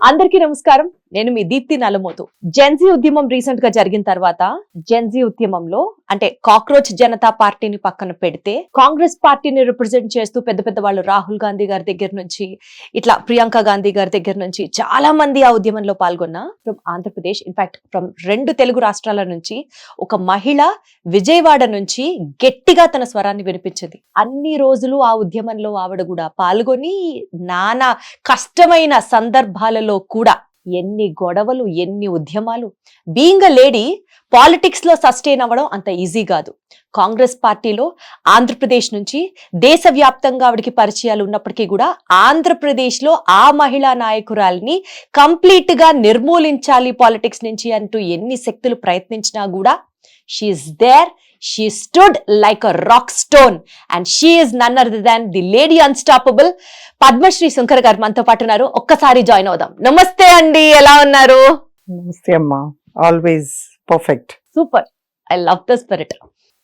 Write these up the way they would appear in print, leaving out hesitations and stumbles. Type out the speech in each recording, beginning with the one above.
అందరికీ నమస్కారం. నేను మీ దీప్తి నలమోతు. జెన్జీ ఉద్యమం రీసెంట్ గా జరిగిన తర్వాత జెన్జీ ఉద్యమంలో అంటే కాక్రోచ్ జనతా పార్టీని పక్కన పెడితే కాంగ్రెస్ పార్టీని రిప్రజెంట్ చేస్తూ పెద్ద పెద్ద వాళ్ళు రాహుల్ గాంధీ గారి దగ్గర నుంచి ఇట్లా ప్రియాంక గాంధీ గారి దగ్గర నుంచి చాలా మంది ఆ ఉద్యమంలో పాల్గొన్న from Andhra Pradesh, in fact from 2 Telugu రాష్ట్రాల నుంచి ఒక మహిళ విజయవాడ నుంచి గట్టిగా తన స్వరాన్ని వినిపించింది. అన్ని రోజులు ఆ ఉద్యమంలో ఆవిడ కూడా పాల్గొని నానా కష్టమైన సందర్భాలలో కూడా ఎన్ని గొడవలు, ఎన్ని ఉద్యమాలు. బీయింగ్ అ లేడీ పాలిటిక్స్ లో సస్టైన్ అవ్వడం అంత ఈజీ కాదు. కాంగ్రెస్ పార్టీలో ఆంధ్రప్రదేశ్ నుంచి దేశవ్యాప్తంగా ఆవిడకి పరిచయాలు ఉన్నప్పటికీ కూడా ఆంధ్రప్రదేశ్ లో ఆ మహిళా నాయకురాల్ని కంప్లీట్ గా నిర్మూలించాలి పాలిటిక్స్ నుంచి అంటూ ఎన్ని శక్తులు ప్రయత్నించినా కూడా she's there. She stood like a rock stone and she is none other than the lady unstoppable. Padmashri Shankar గారు మనతో పాటు ఉన్నారు. ఒక్కసారి జాయిన్ అవుదాం. నమస్తే అండి, ఎలా ఉన్నారు? నమస్తే అమ్మా, always perfect. Super, I love the spirit.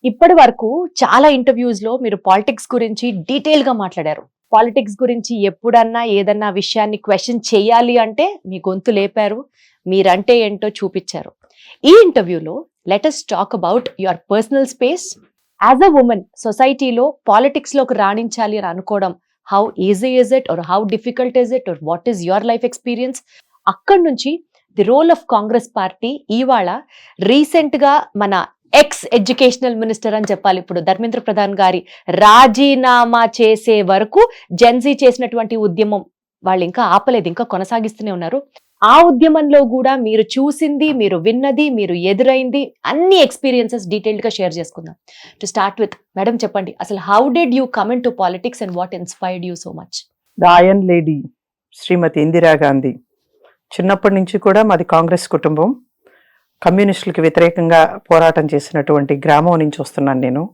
ఇప్పటి వరకు చాలా ఇంటర్వ్యూస్ లో మీరు పాలిటిక్స్ గురించి డీటెయిల్ గా మాట్లాడారు. పాలిటిక్స్ గురించి ఎప్పుడన్నా ఏదన్నా విషయాన్ని క్వశ్చన్ చేయాలి అంటే మీ గొంతు లేపారు, మీరంటే ఏంటో చూపించారు. ఈ ఇంటర్వ్యూలో let us talk about your personal space. As a women సొసైటీలో పాలిటిక్స్ లోకి రాణించాలి అని అనుకోవడం how easy is it or how difficult is it or what is your life experience? అక్కడి నుంచి the role of Congress party ఇవాళ రీసెంట్ గా మన ఎక్స్ ఎడ్యుకేషనల్ మినిస్టర్ అని చెప్పాలి, ఇప్పుడు ధర్మేంద్ర ప్రధాన్ గారి రాజీనామా చేసే వరకు జెన్జీ చేసినటువంటి ఉద్యమం వాళ్ళు ఇంకా ఆపలేదు, ఇంకా కొనసాగిస్తూనే ఉన్నారు. ఆ ఉద్యమంలో కూడా మీరు చూసింది, మీరు విన్నది, మీరు ఎదురైంది అన్ని ఎక్స్పీరియన్సెస్ డీటెయిల్డ్ గా షేర్ చేసుకుందాం. టు స్టార్ట్ విత్ మేడం, చెప్పండి అసలు how did you come into politics and what inspired you so much? The iron lady Shrimati Indira Gandhi. చిన్నప్పటి నుంచి కూడా మాది కాంగ్రెస్ కుటుంబం. కమ్యూనిస్టులకు వ్యతిరేకంగా పోరాటం చేసినటువంటి గ్రామం నుంచి వస్తున్నాను నేను.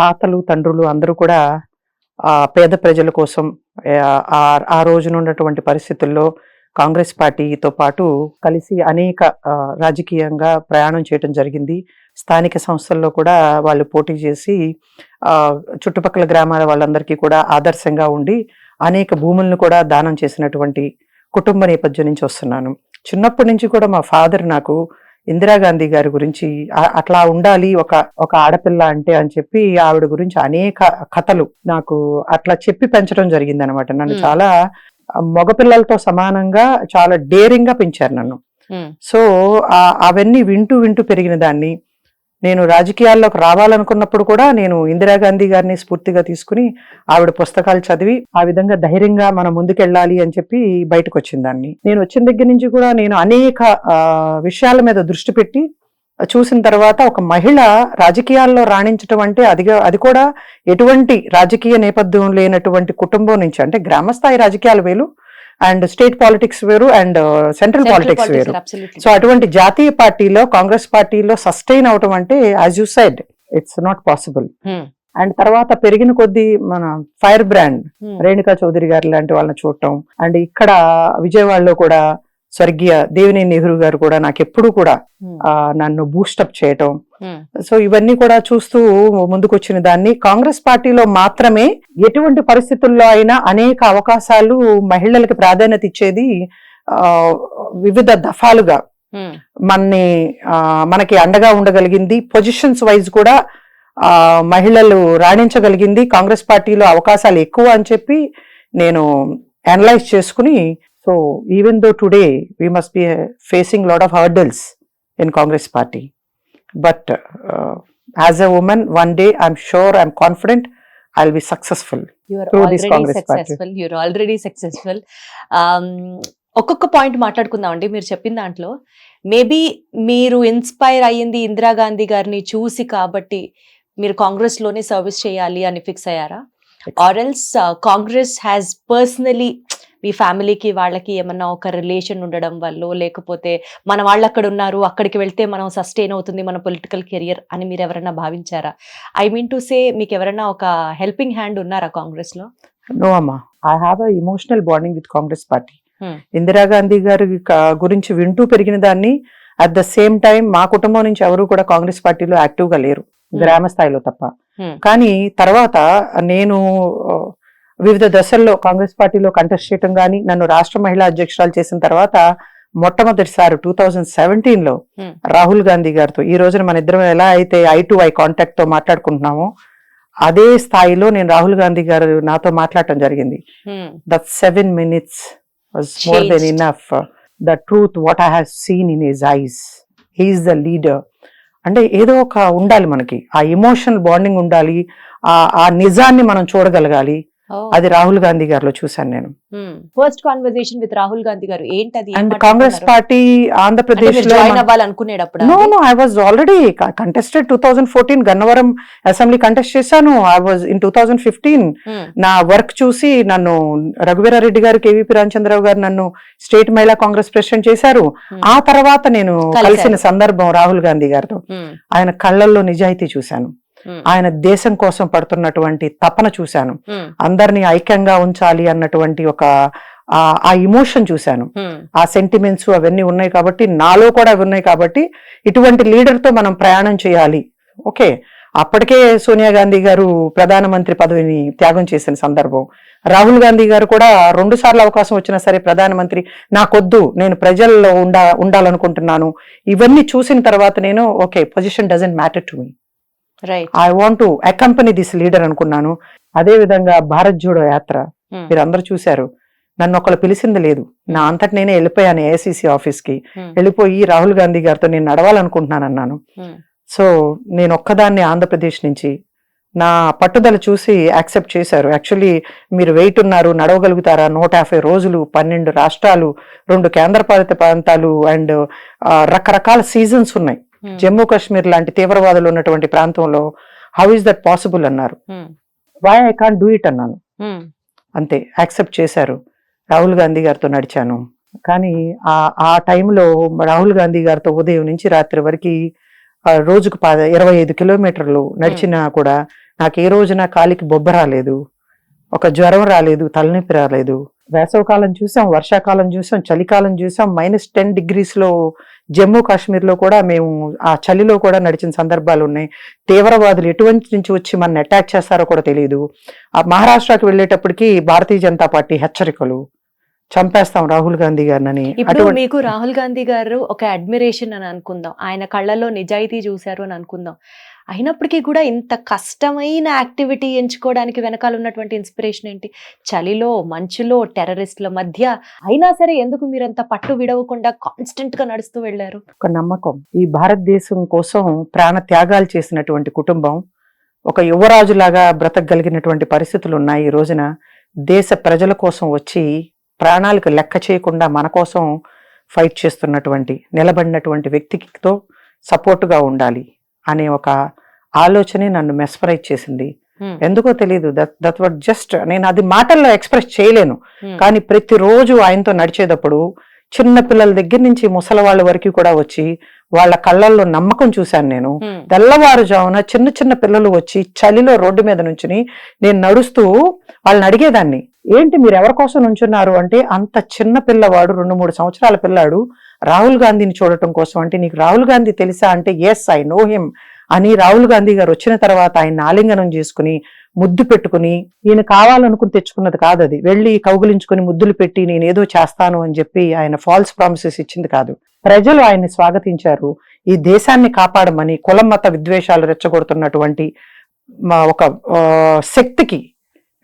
తాతలు తండ్రులు అందరూ కూడా పేద ప్రజల కోసం ఆ రోజున ఉన్నటువంటి పరిస్థితుల్లో కాంగ్రెస్ పార్టీతో పాటు కలిసి అనేక రాజకీయంగా ప్రయాణం చేయడం జరిగింది. స్థానిక సంస్థల్లో కూడా వాళ్ళు పోటీ చేసి చుట్టుపక్కల గ్రామాల వాళ్ళందరికీ కూడా ఆదర్శంగా ఉండి అనేక భూములను కూడా దానం చేసినటువంటి కుటుంబ నేపథ్యం నుంచి వస్తున్నాను. చిన్నప్పటి నుంచి కూడా మా ఫాదర్ నాకు ఇందిరాగాంధీ గారి గురించి అట్లా ఉండాలి ఒక ఆడపిల్ల అంటే అని చెప్పి ఆవిడ గురించి అనేక కథలు నాకు అట్లా చెప్పి పెంచడం జరిగింది అనమాట. నన్ను చాలా మగపిల్లలతో సమానంగా చాలా డేరింగ్ గా పెంచారు నన్ను. సో అవన్నీ వింటూ పెరిగిన దాన్ని. నేను రాజకీయాల్లోకి రావాలనుకున్నప్పుడు కూడా నేను ఇందిరాగాంధీ గారిని స్ఫూర్తిగా తీసుకుని ఆవిడ పుస్తకాలు చదివి ఆ విధంగా ధైర్యంగా మనం ముందుకెళ్ళాలి అని చెప్పి బయటకు వచ్చిన దాన్ని. నేను వచ్చిన దగ్గర నుంచి కూడా నేను అనేక విషయాల మీద దృష్టి పెట్టి చూసిన తర్వాత ఒక మహిళ రాజకీయాల్లో రాణించడం అంటే అది కూడా ఎటువంటి రాజకీయ నేపథ్యం లేనటువంటి కుటుంబం నుంచి, అంటే గ్రామస్థాయి రాజకీయాలు వేరు అండ్ స్టేట్ పాలిటిక్స్ వేరు అండ్ సెంట్రల్ పాలిటిక్స్ వేరు. సో అటువంటి జాతీయ పార్టీలో కాంగ్రెస్ పార్టీలో సస్టైన్ అవటం అంటే as you said it's not possible. And తర్వాత పెరిగిన కొద్దీ మన ఫైర్ బ్రాండ్ రేణుకా చౌదరి గారు లాంటి వాళ్ళని చూడటం, అండ్ ఇక్కడ విజయవాడలో కూడా స్వర్గీయ దేవినేని నెహ్రూ గారు కూడా నాకు ఎప్పుడు కూడా నన్ను బూస్టప్ చేయటం. సో ఇవన్నీ కూడా చూస్తూ ముందుకొచ్చిన దాన్ని. కాంగ్రెస్ పార్టీలో మాత్రమే ఎటువంటి పరిస్థితుల్లో అయినా అనేక అవకాశాలు మహిళలకు ప్రాధాన్యత ఇచ్చేది వివిధ దఫాలుగా మనకి అండగా ఉండగలిగింది. పొజిషన్స్ వైజ్ కూడా మహిళలు రాణించగలిగింది. కాంగ్రెస్ పార్టీలో అవకాశాలు ఎక్కువ అని చెప్పి నేను అనలైజ్ చేసుకుని, so even though today we must be facing a lot of hurdles in Congress party, but as a woman one day I'm sure, I'm confident I'll be successful through this Congress party. You're already successful. ఒక్కొక్క point మాట్లాడుకుందాం అండి. మీరు చెప్పిన దాంట్లో maybe మీరు inspire అయ్యింది ఇందిరాగాంధీ గారిని చూసి కాబట్టి మీరు కాంగ్రెస్ లోనే సర్వీస్ చేయాలి అని ఫిక్స్ అయ్యారా? Or else Congress has personally మీ ఫ్యామిలీకి వాళ్ళకి ఏమన్నా ఒక రిలేషన్ ఉండడం వల్ల, లేకపోతే మన వాళ్ళు అక్కడ ఉన్నారు, అక్కడికి వెళ్తే మనం సస్టైన్ అవుతుంది మన పొలిటికల్ కెరియర్ అని మీరు ఎవరైనా భావించారా? ఐ మీన్ టు సే మీకు ఎవరైనా ఒక హెల్పింగ్ హ్యాండ్ ఉన్నారా కాంగ్రెస్ లో? నో అమ్మా, I have a emotional bonding with Congress party. Indira Gandhi గారి గురించి వింటూ పెరిగిన దాన్ని. అట్ ద సేమ్ టైం మా కుటుంబం నుంచి ఎవరు కూడా కాంగ్రెస్ పార్టీలో యాక్టివ్ గా లేరు, గ్రామ స్థాయిలో తప్ప. కానీ తర్వాత నేను వివిధ దశల్లో కాంగ్రెస్ పార్టీలో కంటెస్ట్ చేయటం కానీ, నన్ను రాష్ట్ర మహిళా అధ్యక్షురాలు చేసిన తర్వాత మొట్టమొదటిసారి 2017లో రాహుల్ గాంధీ గారితో, ఈ రోజున మన ఇద్దరం ఎలా అయితే ఐ టు ఐ కాంటాక్ట్ తో మాట్లాడుకుంటున్నామో అదే స్థాయిలో నేను రాహుల్ గాంధీ గారు నాతో మాట్లాడటం జరిగింది. That 7 minutes was more than enough. The truth what I have seen in his eyes. He is the leader. అంటే ఏదో ఒక ఉండాలి మనకి, ఆ ఎమోషనల్ బాండింగ్ ఉండాలి, ఆ నిజాన్ని మనం చూడగలగాలి. అది రాహుల్ గాంధీ గారిలో చూశాను నేను. First conversation with Rahul Gandhi garu ఏంటది? అండ్ కాంగ్రెస్ పార్టీ ఆంధ్రప్రదేశ్ లో జాయిన్ అవ్వాలనుకునేటప్పుడు? No, I was already contested. 2014 Gannavaram assembly contest చేశాను. I was in 2015. నా వర్క్ చూసి నన్ను రఘువీరారెడ్డి గారు, కేవీపీ రామచంద్రరావు గారు నన్ను స్టేట్ మహిళా కాంగ్రెస్ ప్రెసిడెంట్ చేశారు. ఆ తర్వాత నేను కలిసిన సందర్భం రాహుల్ గాంధీ గారితో. ఆయన కళ్ళల్లో నిజాయితీ చూశాను, ఆయన దేశం కోసం పడుతున్నటువంటి తపన చూశాను, అందరినీ ఐక్యంగా ఉంచాలి అన్నటువంటి ఒక ఆ ఇమోషన్ చూశాను. ఆ సెంటిమెంట్స్ అవన్నీ ఉన్నాయి కాబట్టి, నాలో కూడా అవి ఉన్నాయి కాబట్టి, ఇటువంటి లీడర్ తో మనం ప్రయాణం చేయాలి. ఓకే, అప్పటికే సోనియా గాంధీ గారు ప్రధానమంత్రి పదవిని త్యాగం చేసిన సందర్భం. రాహుల్ గాంధీ గారు కూడా 2 సార్లు అవకాశం వచ్చినా సరే ప్రధానమంత్రి నాకొద్దు, నేను ప్రజల్లో ఉండాలనుకుంటున్నాను. ఇవన్నీ చూసిన తర్వాత నేను okay, position doesn't matter to me, I want to accompany this leader అనుకున్నాను. అదే విధంగా భారత్ జోడో యాత్ర మీరు అందరూ చూశారు. నన్ను ఒకళ్ళు పిలిచింది లేదు, నా అంతటి నేనే వెళ్ళిపోయాను ఏఐసిసి ఆఫీస్ కి. వెళ్ళిపోయి రాహుల్ గాంధీ గారితో నేను నడవాలనుకుంటున్నాను అన్నాను. సో నేను ఒక్కదాన్ని ఆంధ్రప్రదేశ్ నుంచి, నా పట్టుదల చూసి యాక్సెప్ట్ చేశారు. యాక్చువల్లీ మీరు వెయిట్ ఉన్నారు, నడవగలుగుతారా, 150 రోజులు, 12 రాష్ట్రాలు, 2 కేంద్రపాలిత ప్రాంతాలు అండ్ రకరకాల సీజన్స్ ఉన్నాయి. జమ్మూ కాశ్మీర్ లాంటి తీవ్రవాదులు ఉన్నటువంటి ప్రాంతంలో హౌ ఇస్ దట్ పాసిబుల్ అన్నారు. Why I can't do it అన్నాను. అంతే, యాక్సెప్ట్ చేశారు. రాహుల్ గాంధీ గారితో నడిచాను. కానీ ఆ టైంలో రాహుల్ గాంధీ గారితో ఉదయం నుంచి రాత్రి వరకు రోజుకు 25 కిలోమీటర్లు నడిచినా కూడా నాకు ఏ రోజున కాలికి బొబ్బ రాలేదు, ఒక జ్వరం రాలేదు, తలనొప్పి రాలేదు. వేసవకాలం చూసాం, వర్షాకాలం చూసాం, చలికాలం చూసాం. -10 degrees లో జమ్మూ కాశ్మీర్ లో కూడా మేము ఆ చలిలో కూడా నడిచిన సందర్భాలు ఉన్నాయి. తీవ్రవాదులు ఎటువంటి నుంచి వచ్చి మన అటాక్ చేస్తారో కూడా తెలియదు. ఆ మహారాష్ట్రకి వెళ్ళేటప్పటికి భారతీయ జనతా పార్టీ హెచ్చరికలు, చంపేస్తాం రాహుల్ గాంధీ గారిని. ఇప్పుడు మీకు రాహుల్ గాంధీ గారు ఒక అడ్మిరేషన్ అని అనుకుందాం, ఆయన కళ్ళలో నిజాయితీ చూశారు అని అనుకుందాం. అయినప్పటికీ కూడా ఇంత కష్టమైన యాక్టివిటీ ఎంచుకోవడానికి వెనకాల ఉన్నటువంటి ఇన్స్పిరేషన్ ఏంటి? చలిలో, మంచులో, టెర్రరిస్టుల మధ్య అయినా సరే ఎందుకు మీరంత పట్టు విడవకుండా కాన్స్టెంట్ గా నడుస్తూ వెళ్లారు? ఒక నమ్మకం. ఈ భారతదేశం కోసం ప్రాణ త్యాగాలు చేసినటువంటి కుటుంబం, ఒక యువరాజులాగా బ్రతకగలిగినటువంటి పరిస్థితులు ఉన్నాయి. ఈ రోజున దేశ ప్రజల కోసం వచ్చి ప్రాణాలకు లెక్క చేయకుండా మన కోసం ఫైట్ చేస్తున్నటువంటి, నిలబడినటువంటి వ్యక్తితో సపోర్టుగా ఉండాలి అనే ఒక ఆలోచనే నన్ను మెస్పరైజ్ చేసింది. ఎందుకో తెలియదు, దట్ వాట్ జస్ట్, నేను అది మాటల్లో ఎక్స్ప్రెస్ చేయలేను. కానీ ప్రతిరోజు ఆయనతో నడిచేటప్పుడు చిన్న పిల్లల దగ్గర నుంచి ముసలి వాళ్ళ వరకు కూడా వచ్చి వాళ్ళ కళ్ళల్లో నమ్మకం చూశాను నేను. తెల్లవారుజామున చిన్న చిన్న పిల్లలు వచ్చి చలిలో రోడ్డు మీద నుంచుని నేను నడుస్తూ వాళ్ళని అడిగేదాన్ని, ఏంటి మీరు ఎవరి కోసం నుంచున్నారు అంటే, అంత చిన్న పిల్లవాడు, 2-3 సంవత్సరాల పిల్లాడు రాహుల్ గాంధీని చూడటం కోసం. అంటే నీకు రాహుల్ గాంధీ తెలుసా అంటే, ఎస్ ఐ నో హిమ్ అని రాహుల్ గాంధీ గారు వచ్చిన తర్వాత ఆయన ఆలింగనం చేసుకుని ముద్దు పెట్టుకుని, ఈయన కావాలనుకుని తెచ్చుకున్నది కాదు అది, వెళ్ళి కౌగులించుకుని ముద్దులు పెట్టి నేనేదో చేస్తాను అని చెప్పి ఆయన ఫాల్స్ ప్రామిసెస్ ఇచ్చింది కాదు. ప్రజలు ఆయన్ని స్వాగతించారు. ఈ దేశాన్ని కాపాడమని కులం మత విద్వేషాలు రెచ్చగొడుతున్నటువంటి ఒక శక్తికి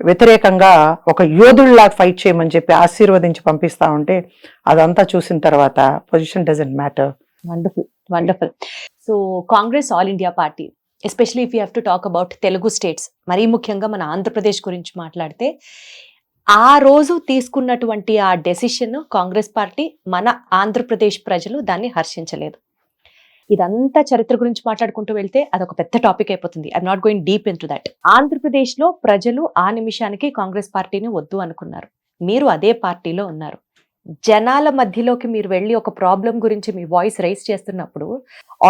వ్యతిరేకంగా ఒక యోధుల్లా ఫైట్ చేయమని చెప్పి ఆశీర్వదించి పంపిస్తా ఉంటే, అదంతా చూసిన తర్వాత position doesn't matter. Wonderful, wonderful. So Congress all India party, especially if you have to talk about Telugu states, మరీ ముఖ్యంగా మన ఆంధ్రప్రదేశ్ గురించి మాట్లాడితే, ఆ రోజు తీసుకున్నటువంటి ఆ డెసిషన్ కాంగ్రెస్ పార్టీ, మన ఆంధ్రప్రదేశ్ ప్రజలు దాన్ని హర్షించలేదు. ఇదంతా చరిత్ర గురించి మాట్లాడుకుంటూ వెళ్తే అదొక పెద్ద టాపిక్ అయిపోతుంది. I'm not going deep in to that. Andhra Pradesh లో ప్రజలు ఆ నిమిషానికి కాంగ్రెస్ పార్టీని వద్దు అనుకున్నారు. మీరు అదే పార్టీలో ఉన్నారు. జనాల మధ్యలోకి మీరు వెళ్ళి ఒక ప్రాబ్లం గురించి మీ వాయిస్ రైజ్ చేస్తున్నప్పుడు,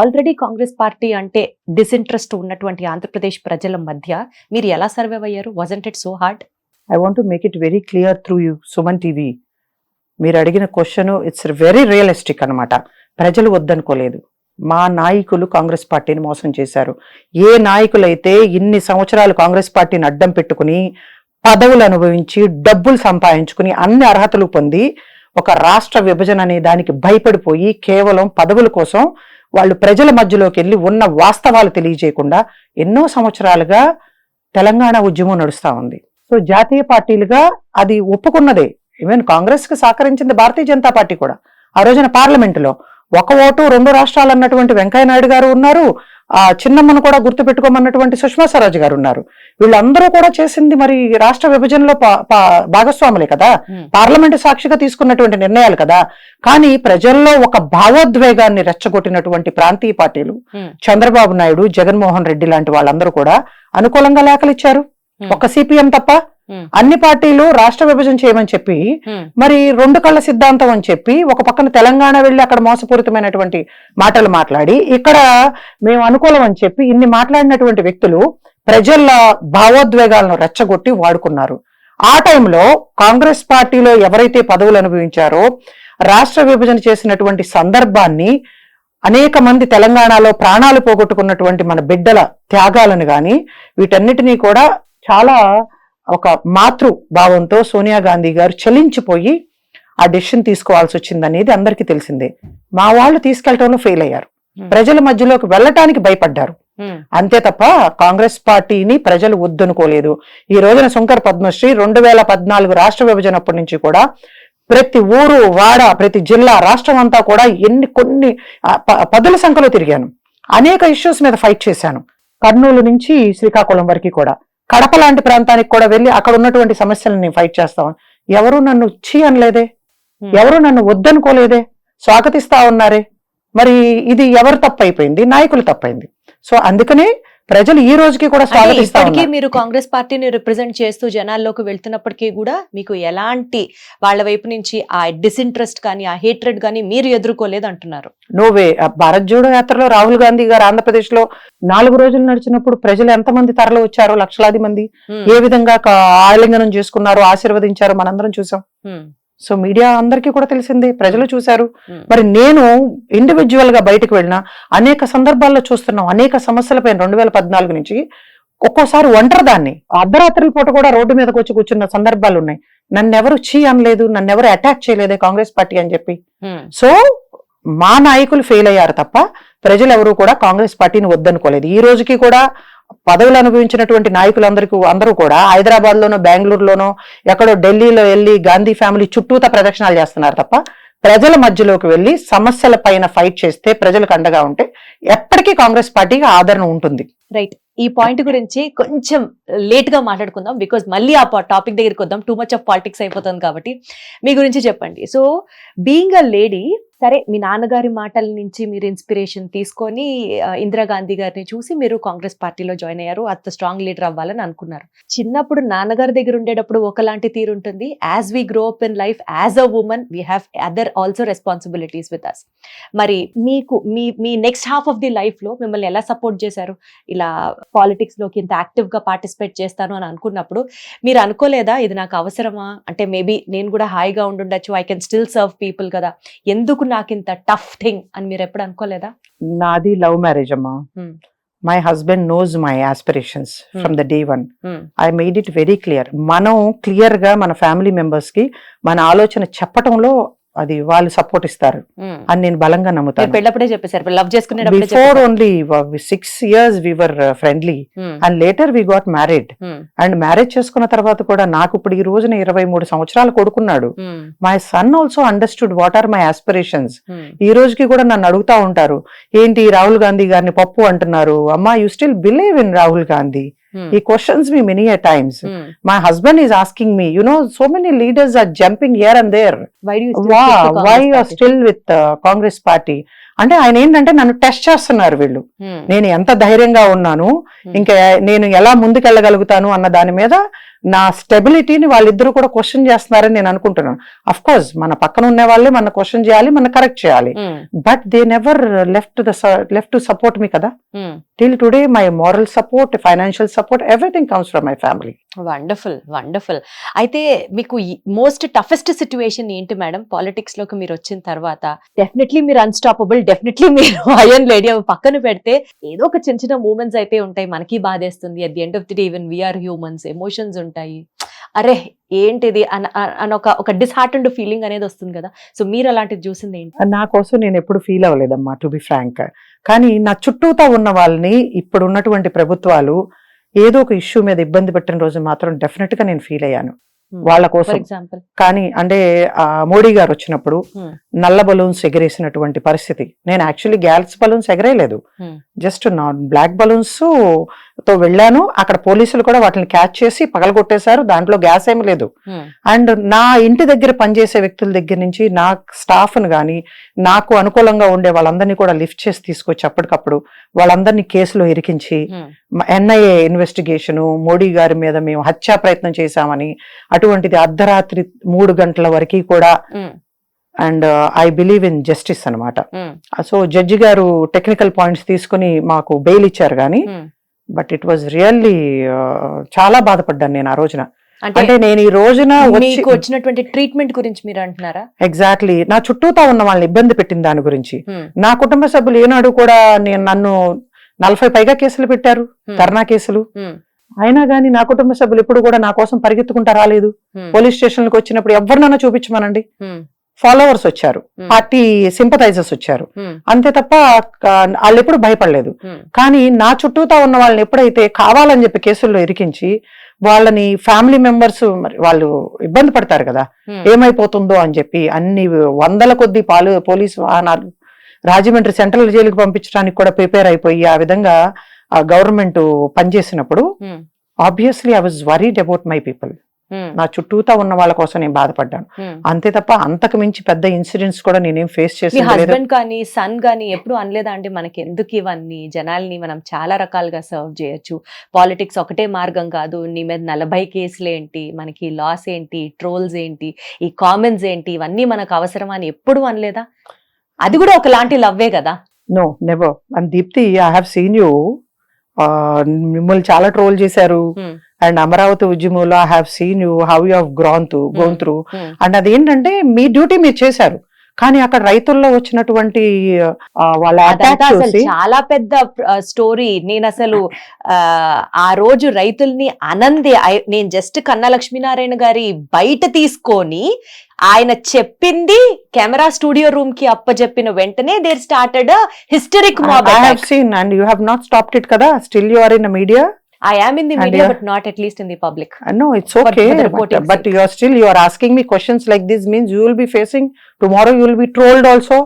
ఆల్రెడీ కాంగ్రెస్ పార్టీ అంటే డిస్ఇంట్రెస్ట్ ఉన్నటువంటి ఆంధ్రప్రదేశ్ ప్రజల మధ్య మీరు ఎలా సర్వైవ్ అయ్యారు? Wasn't it so hard? I want to make it very clear through you Suman TV. మీరు అడిగిన క్వశ్చన్ ఇట్స్ వెరీ రియలిస్టిక్ అనమాట. ప్రజలు వద్దనుకోలేదు. మా నాయకులు కాంగ్రెస్ పార్టీని మోసం చేశారు. ఏ నాయకులైతే ఇన్ని సంవత్సరాలు కాంగ్రెస్ పార్టీని అడ్డం పెట్టుకుని పదవులు అనుభవించి డబ్బులు సంపాదించుకుని అన్ని అర్హతలు పొంది ఒక రాష్ట్ర విభజన అనే దానికి భయపడిపోయి కేవలం పదవుల కోసం వాళ్ళు ప్రజల మధ్యలోకి వెళ్ళి ఉన్న వాస్తవాలు తెలియజేయకుండా ఎన్నో సంవత్సరాలుగా తెలంగాణ ఉద్యమం నడుస్తా ఉంది. సో జాతీయ పార్టీలుగా అది ఒప్పుకున్నదే. ఈవెన్ కాంగ్రెస్ కి సహకరించింది భారతీయ జనతా పార్టీ కూడా. ఆ రోజున పార్లమెంటులో ఒక ఓటు 2 రాష్ట్రాలు అన్నటువంటి వెంకయ్య నాయుడు గారు ఉన్నారు, ఆ చిన్నమ్మను కూడా గుర్తు పెట్టుకోమన్నటువంటి సుష్మా స్వరాజ్ గారు ఉన్నారు. వీళ్ళందరూ కూడా చేసింది మరి రాష్ట్ర విభజనలో భాగస్వాములే కదా, పార్లమెంటు సాక్షిగా తీసుకున్నటువంటి నిర్ణయాలు కదా. కానీ ప్రజల్లో ఒక భావోద్వేగాన్ని రెచ్చగొట్టినటువంటి ప్రాంతీయ పార్టీలు చంద్రబాబు నాయుడు, జగన్మోహన్ రెడ్డి లాంటి వాళ్ళందరూ కూడా అనుకూలంగా లేఖలు ఇచ్చారు. ఒక సిపిఎం తప్ప అన్ని పార్టీలు రాష్ట్ర విభజన చేయమని చెప్పి మరి 2 కళ్ళ సిద్ధాంతం అని చెప్పి ఒక పక్కన తెలంగాణ వెళ్లి అక్కడ మోసపూరితమైనటువంటి మాటలు మాట్లాడి ఇక్కడ మేము అనుకూలం అని చెప్పి ఇన్ని మాట్లాడినటువంటి వ్యక్తులు ప్రజల భావోద్వేగాలను రెచ్చగొట్టి వాడుకున్నారు. ఆ టైంలో కాంగ్రెస్ పార్టీలో ఎవరైతే పదవులు అనుభవించారో రాష్ట్ర విభజన చేసినటువంటి సందర్భాన్ని అనేక మంది తెలంగాణలో ప్రాణాలు పోగొట్టుకున్నటువంటి మన బిడ్డల త్యాగాలను గాని వీటన్నిటినీ కూడా చాలా ఒక మాతృ భావంతో సోనియా గాంధీ గారు చలించిపోయి ఆ డెసిషన్ తీసుకోవాల్సి వచ్చింది అనేది అందరికీ తెలిసిందే. మా వాళ్ళు తీసుకెళ్లటంలో ఫెయిల్ అయ్యారు, ప్రజల మధ్యలోకి వెళ్ళటానికి భయపడ్డారు. అంతే తప్ప కాంగ్రెస్ పార్టీని ప్రజలు వద్దనుకోలేదు. ఈ రోజున శంకర్ పద్మశ్రీ 2014 రాష్ట్ర విభజన అప్పటి నుంచి కూడా ప్రతి ఊరు వాడ ప్రతి జిల్లా రాష్ట్రం అంతా కూడా కొన్ని పదుల సంఖ్యలో తిరిగాను. అనేక ఇష్యూస్ మీద ఫైట్ చేశాను. కర్నూలు నుంచి శ్రీకాకుళం వరకు కూడా, కడప లాంటి ప్రాంతానికి కూడా వెళ్ళి అక్కడ ఉన్నటువంటి సమస్యలను నేను ఫైట్ చేస్తాను. ఎవరు నన్ను చీ అనలేదే, ఎవరు నన్ను వద్దనుకోలేదే, స్వాగతిస్తా ఉన్నారే. మరి ఇది ఎవరు తప్పైపోయింది? నాయకులు తప్పైంది. సో అందుకనే ప్రజలు ఈ రోజుకి కూడా స్వాగతిస్తా ఉన్నారు. మీరు కాంగ్రెస్ పార్టీని రిప్రజెంట్ చేస్తూ జనాల్లోకి వెళ్తున్నప్పటికీ కూడా మీకు ఎలాంటి వాళ్ళ వైపు నుంచి ఆ డిస్ఇంట్రెస్ట్ కానీ ఆ హేట్రెడ్ కానీ మీరు ఎదుర్కోలేదు అంటున్నారు. నోవే. భారత్ జోడో యాత్రలో రాహుల్ గాంధీ గారు ఆంధ్రప్రదేశ్ లో 4 రోజులు నడిచినప్పుడు ప్రజలు ఎంతమంది తరలి వచ్చారో, లక్షలాది మంది ఏ విధంగా ఆలింగనం చేసుకున్నారో, ఆశీర్వదించారో మనందరం చూసాం. సో మీడియా అందరికీ కూడా తెలిసిందే, ప్రజలు చూశారు. మరి నేను ఇండివిజువల్ గా బయటకు వెళ్ళిన అనేక సందర్భాల్లో చూస్తున్నాం. అనేక సమస్యలపైన 2014 నుంచి ఒక్కోసారి ఒంటరిదాన్ని అర్ధరాత్రి పూట కూడా రోడ్డు మీదకి వచ్చి కూర్చున్న సందర్భాలు ఉన్నాయి. నన్నెవరు చీ అనలేదు, నన్నెవరు అటాక్ చేయలేదే కాంగ్రెస్ పార్టీ అని చెప్పి. సో మా నాయకులు ఫెయిల్ అయ్యారు తప్ప ప్రజలు ఎవరు కూడా కాంగ్రెస్ పార్టీని వద్దనుకోలేదు. ఈ రోజుకి కూడా పదవులు అనుభవించినటువంటి అందరూ కూడా హైదరాబాద్ లోనో బెంగళూరులోనో ఎక్కడో ఢిల్లీలో వెళ్ళి గాంధీ ఫ్యామిలీ చుట్టూతా ప్రదక్షిణాలు చేస్తున్నారు తప్ప ప్రజల మధ్యలోకి వెళ్ళి సమస్యల పైన ఫైట్ చేస్తే, ప్రజలకు అండగా ఉంటే ఎప్పటికీ కాంగ్రెస్ పార్టీకి ఆదరణ ఉంటుంది. రైట్. ఈ పాయింట్ గురించి కొంచెం లేట్ గా మాట్లాడుకుందాం, బికాజ్ మళ్ళీ ఆ టాపిక్ దగ్గరికి వద్దాం. టూ మచ్ ఆఫ్ పాలిటిక్స్ అయిపోతుంది కాబట్టి మీ గురించి చెప్పండి. సో బీయింగ్ అ లేడీ, సరే మీ నాన్నగారి మాటల నుంచి మీరు ఇన్స్పిరేషన్ తీసుకొని ఇందిరాగాంధీ గారిని చూసి మీరు కాంగ్రెస్ పార్టీలో జాయిన్ అయ్యారు, అంత స్ట్రాంగ్ లీడర్ అవ్వాలని అనుకున్నారు. చిన్నప్పుడు నాన్నగారి దగ్గర ఉండేటప్పుడు ఒకలాంటి తీరు ఉంటుంది. As we grow up in life as a woman we have other also responsibilities with us. మరి మీకు మీ next half of the life లో మిమ్మల్ని ఎలా సపోర్ట్ చేశారు? ఇలా పాలిటిక్స్ లోకి ఇంత యాక్టివ్ గా పార్టిసిపేట్ చేస్తాను అని అనుకున్నప్పుడు మీరు అనుకోలేదా ఇది నాకు అవసరమా? అంటే మేబీ నేను కూడా హాయిగా ఉండుండొచ్చు, I can still serve people కదా, ఎందుకు నాకు ఇంత టఫ్ థింగ్ అని మీరు ఎప్పుడు అనుకోలేదా? నాది లవ్ మ్యారేజ్ అమ్మా. My husband knows my aspirations from the day one. I made it very clear. మనం క్లియర్ గా మన ఫ్యామిలీ మెంబర్స్ కి మన ఆలోచన చెప్పటంలో అది వాళ్ళు సపోర్ట్ ఇస్తారు అని నేను బలంగా నమ్ముతాను. పెళ్ళప్పుడే చెప్పేశారు, లవ్ చేసుకునే before only 6 years we were friendly and later we got married. And marriage చేసుకున్న తర్వాత కూడా నాకు ఇప్పుడు ఈ రోజున 23 సంవత్సరాలు కొడుకున్నాడు. My son also understood what are my aspirations. ఈ రోజుకి కూడా నన్ను అడుగుతా ఉంటారు, ఏంటి రాహుల్ గాంధీ గారిని పప్పు అంటున్నారు, అమ్మా you still believe in Rahul Gandhi? He questions me many a times. My husband is asking me, so many leaders are jumping here and there. Why you are still with Congress party? అంటే ఆయన ఏంటంటే నన్ను టెస్ట్ చేస్తున్నారు వీళ్ళు, నేను ఎంత ధైర్యంగా ఉన్నాను, ఇంకా నేను ఎలా ముందుకెళ్ళగలుగుతాను అన్న దాని మీద నా స్టెబిలిటీని వాళ్ళిద్దరూ కూడా క్వశ్చన్ చేస్తున్నారని నేను అనుకుంటున్నాను. అఫ్ కోర్స్ మన పక్కన ఉన్న వాళ్ళే మన క్వశ్చన్ చేయాలి, మన కరెక్ట్ చేయాలి, but they never left to support మీ కదా. Till today my moral support, financial support, everything comes from my family. Wonderful wonderful. అయితే మీకు మోస్ట్ టఫెస్ట్ సిచ్యువేషన్ ఏంటి మేడం పాలిటిక్స్ లోకి మీరు వచ్చిన తర్వాత? డెఫినెట్లీ మీరు అన్స్టాపబుల్, డెఫినెట్లీ మీరు ఐరన్ లేడీ, అవి పక్కన పెడితే ఏదో ఒక చిన్న చిన్న మూమెంట్స్ అయితే ఉంటాయి, మనకి బాధేస్తుంది. At the end of the day even we are humans, emotions ఉంటాయి. అరే ఏంటిది అని ఒక డిస్హార్టెండ్ ఫీలింగ్ అనేది వస్తుంది కదా. సో మీరు అలాంటిది చూసింది ఏంటి? నా కోసం నేను ఎప్పుడు ఫీల్ అవ్వలేదమ్మా, టు బి ఫ్రాంక్. కానీ నా చుట్టూతా ఉన్న వాళ్ళని ఇప్పుడు ఉన్నటువంటి ప్రభుత్వాలు ఏదో ఒక ఇష్యూ మీద ఇబ్బంది పెట్టిన రోజు మాత్రం డెఫినెట్ గా నేను ఫీల్ అయ్యాను వాళ్ళ ఫర్ కోసం. ఎగ్జాంపుల్ కానీ అంటే మోడీ గారు వచ్చినప్పుడు నల్ల బలూన్స్ ఎగరేసినటువంటి పరిస్థితి, నేను యాక్చువల్లీ గ్యాస్ బలూన్స్ ఎగరేయలేదు, జస్ట్ బ్లాక్ బలూన్స్ తో వెళ్ళాను. అక్కడ పోలీసులు కూడా వాటిని క్యాచ్ చేసి పగలగొట్టేశారు, దాంట్లో గ్యాస్ ఏమి లేదు. అండ్ నా ఇంటి దగ్గర పనిచేసే వ్యక్తుల దగ్గర నుంచి నా స్టాఫ్ ను గాని నాకు అనుకూలంగా ఉండే వాళ్ళందరినీ కూడా లిఫ్ట్ చేసి తీసుకొచ్చి అప్పటికప్పుడు వాళ్ళందరినీ కేసులో ఇరికించి ఎన్ఐఏ ఇన్వెస్టిగేషన్, మోడీ గారి మీద మేము హత్యా ప్రయత్నం చేశామని, అటువంటిది అర్ధరాత్రి 3 గంటల వరకు కూడా. And I believe in justice అనమాట. సో జడ్జి గారు టెక్నికల్ పాయింట్స్ తీసుకుని మాకు బెయిల్ ఇచ్చారు కానీ, బట్ ఇట్ వాజ్ రియల్లీ చాలా బాధపడ్డాను నేను ఆ రోజున. అంటే నేను ఈ రోజున మీకు వచ్చినటువంటి ట్రీట్మెంట్ గురించి మీరు అంటున్నారా? ఎగ్జాక్ట్లీ, నా చుట్టూతా ఉన్న వాళ్ళని ఇబ్బంది పెట్టిన దాని గురించి. నా కుటుంబ సభ్యులు ఏనాడు కూడా నన్ను 40 పైగా కేసులు పెట్టారు, ధర్నా కేసులు. అయినా గానీ నా కుటుంబ సభ్యులు ఎప్పుడు కూడా నా కోసం పరిగెత్తుకుంటా రాలేదు. పోలీస్ స్టేషన్లకు వచ్చినప్పుడు ఎవరినైనా చూపించమనండి, ఫాలోవర్స్ వచ్చారు, పార్టీ సింపథైజర్స్ వచ్చారు, అంతే తప్ప వాళ్ళు ఎప్పుడు భయపడలేదు. కానీ నా చుట్టూతా ఉన్న వాళ్ళని ఎప్పుడైతే కావాలని చెప్పి కేసుల్లో ఇరికించి వాళ్ళని ఫ్యామిలీ మెంబర్స్ మరి వాళ్ళు ఇబ్బంది పడతారు కదా, ఏమైపోతుందో అని చెప్పి అన్ని వందల కొద్ది పోలీసు వాహనాలు రాజమండ్రి సెంట్రల్ జైలుకి పంపించడానికి కూడా ప్రిపేర్ అయిపోయి ఆ విధంగా గవర్నమెంట్ పనిచేసినప్పుడు obviously I was worried about my people. నా చుట్టూతా ఉన్న వాళ్ళ కోసం నేను బాధపడ్డాను, అంతే తప్ప అంతకు మించి పెద్ద ఇన్సిడెంట్స్ కూడా నేనేం ఫేస్ చేసి. హస్బెండ్ కానీ సన్ కానీ ఎప్పుడు అనలేదా అండి, మనకి ఎందుకు ఇవన్నీ, జనాల్ని మనం చాలా రకాలుగా సర్వ్ చేయొచ్చు, పాలిటిక్స్ ఒకటే మార్గం కాదు, నీ మీద 40 కేసులు ఏంటి, మనకి లాస్ ఏంటి, ట్రోల్స్ ఏంటి, ఈ కామెంట్స్ ఏంటి, ఇవన్నీ మనకు అవసరమా అని ఎప్పుడు అనలేదా? అది కూడా ఒకలాంటి లవ్వే కదా. No never. And Deepti, I have seen you, మిమ్మల్ని చాలా ట్రోల్ చేశారు. అండ్ అమరావతి ఉద్యమంలో I have seen you how you have gone through. And అదేంటంటే మీ డ్యూటీ మీరు చేశారు, కానీ అక్కడ రైతుల్లో వచ్చినటువంటి వాళ్ళ చాలా పెద్ద స్టోరీ. నేను అసలు ఆ రోజు రైతుల్ని నేను జస్ట్ కన్నా లక్ష్మీనారాయణ గారి బయట తీసుకొని ఆయన చెప్పింది కెమెరా స్టూడియో రూమ్ కి అప్పచెప్పిన వెంటనే there started hysteric mob. I have seen and you have not stopped it kada, still you are in the media. I am in the media but not at least in the public. No, it's okay, but you are asking me questions like this means you will be facing tomorrow, you will be trolled also.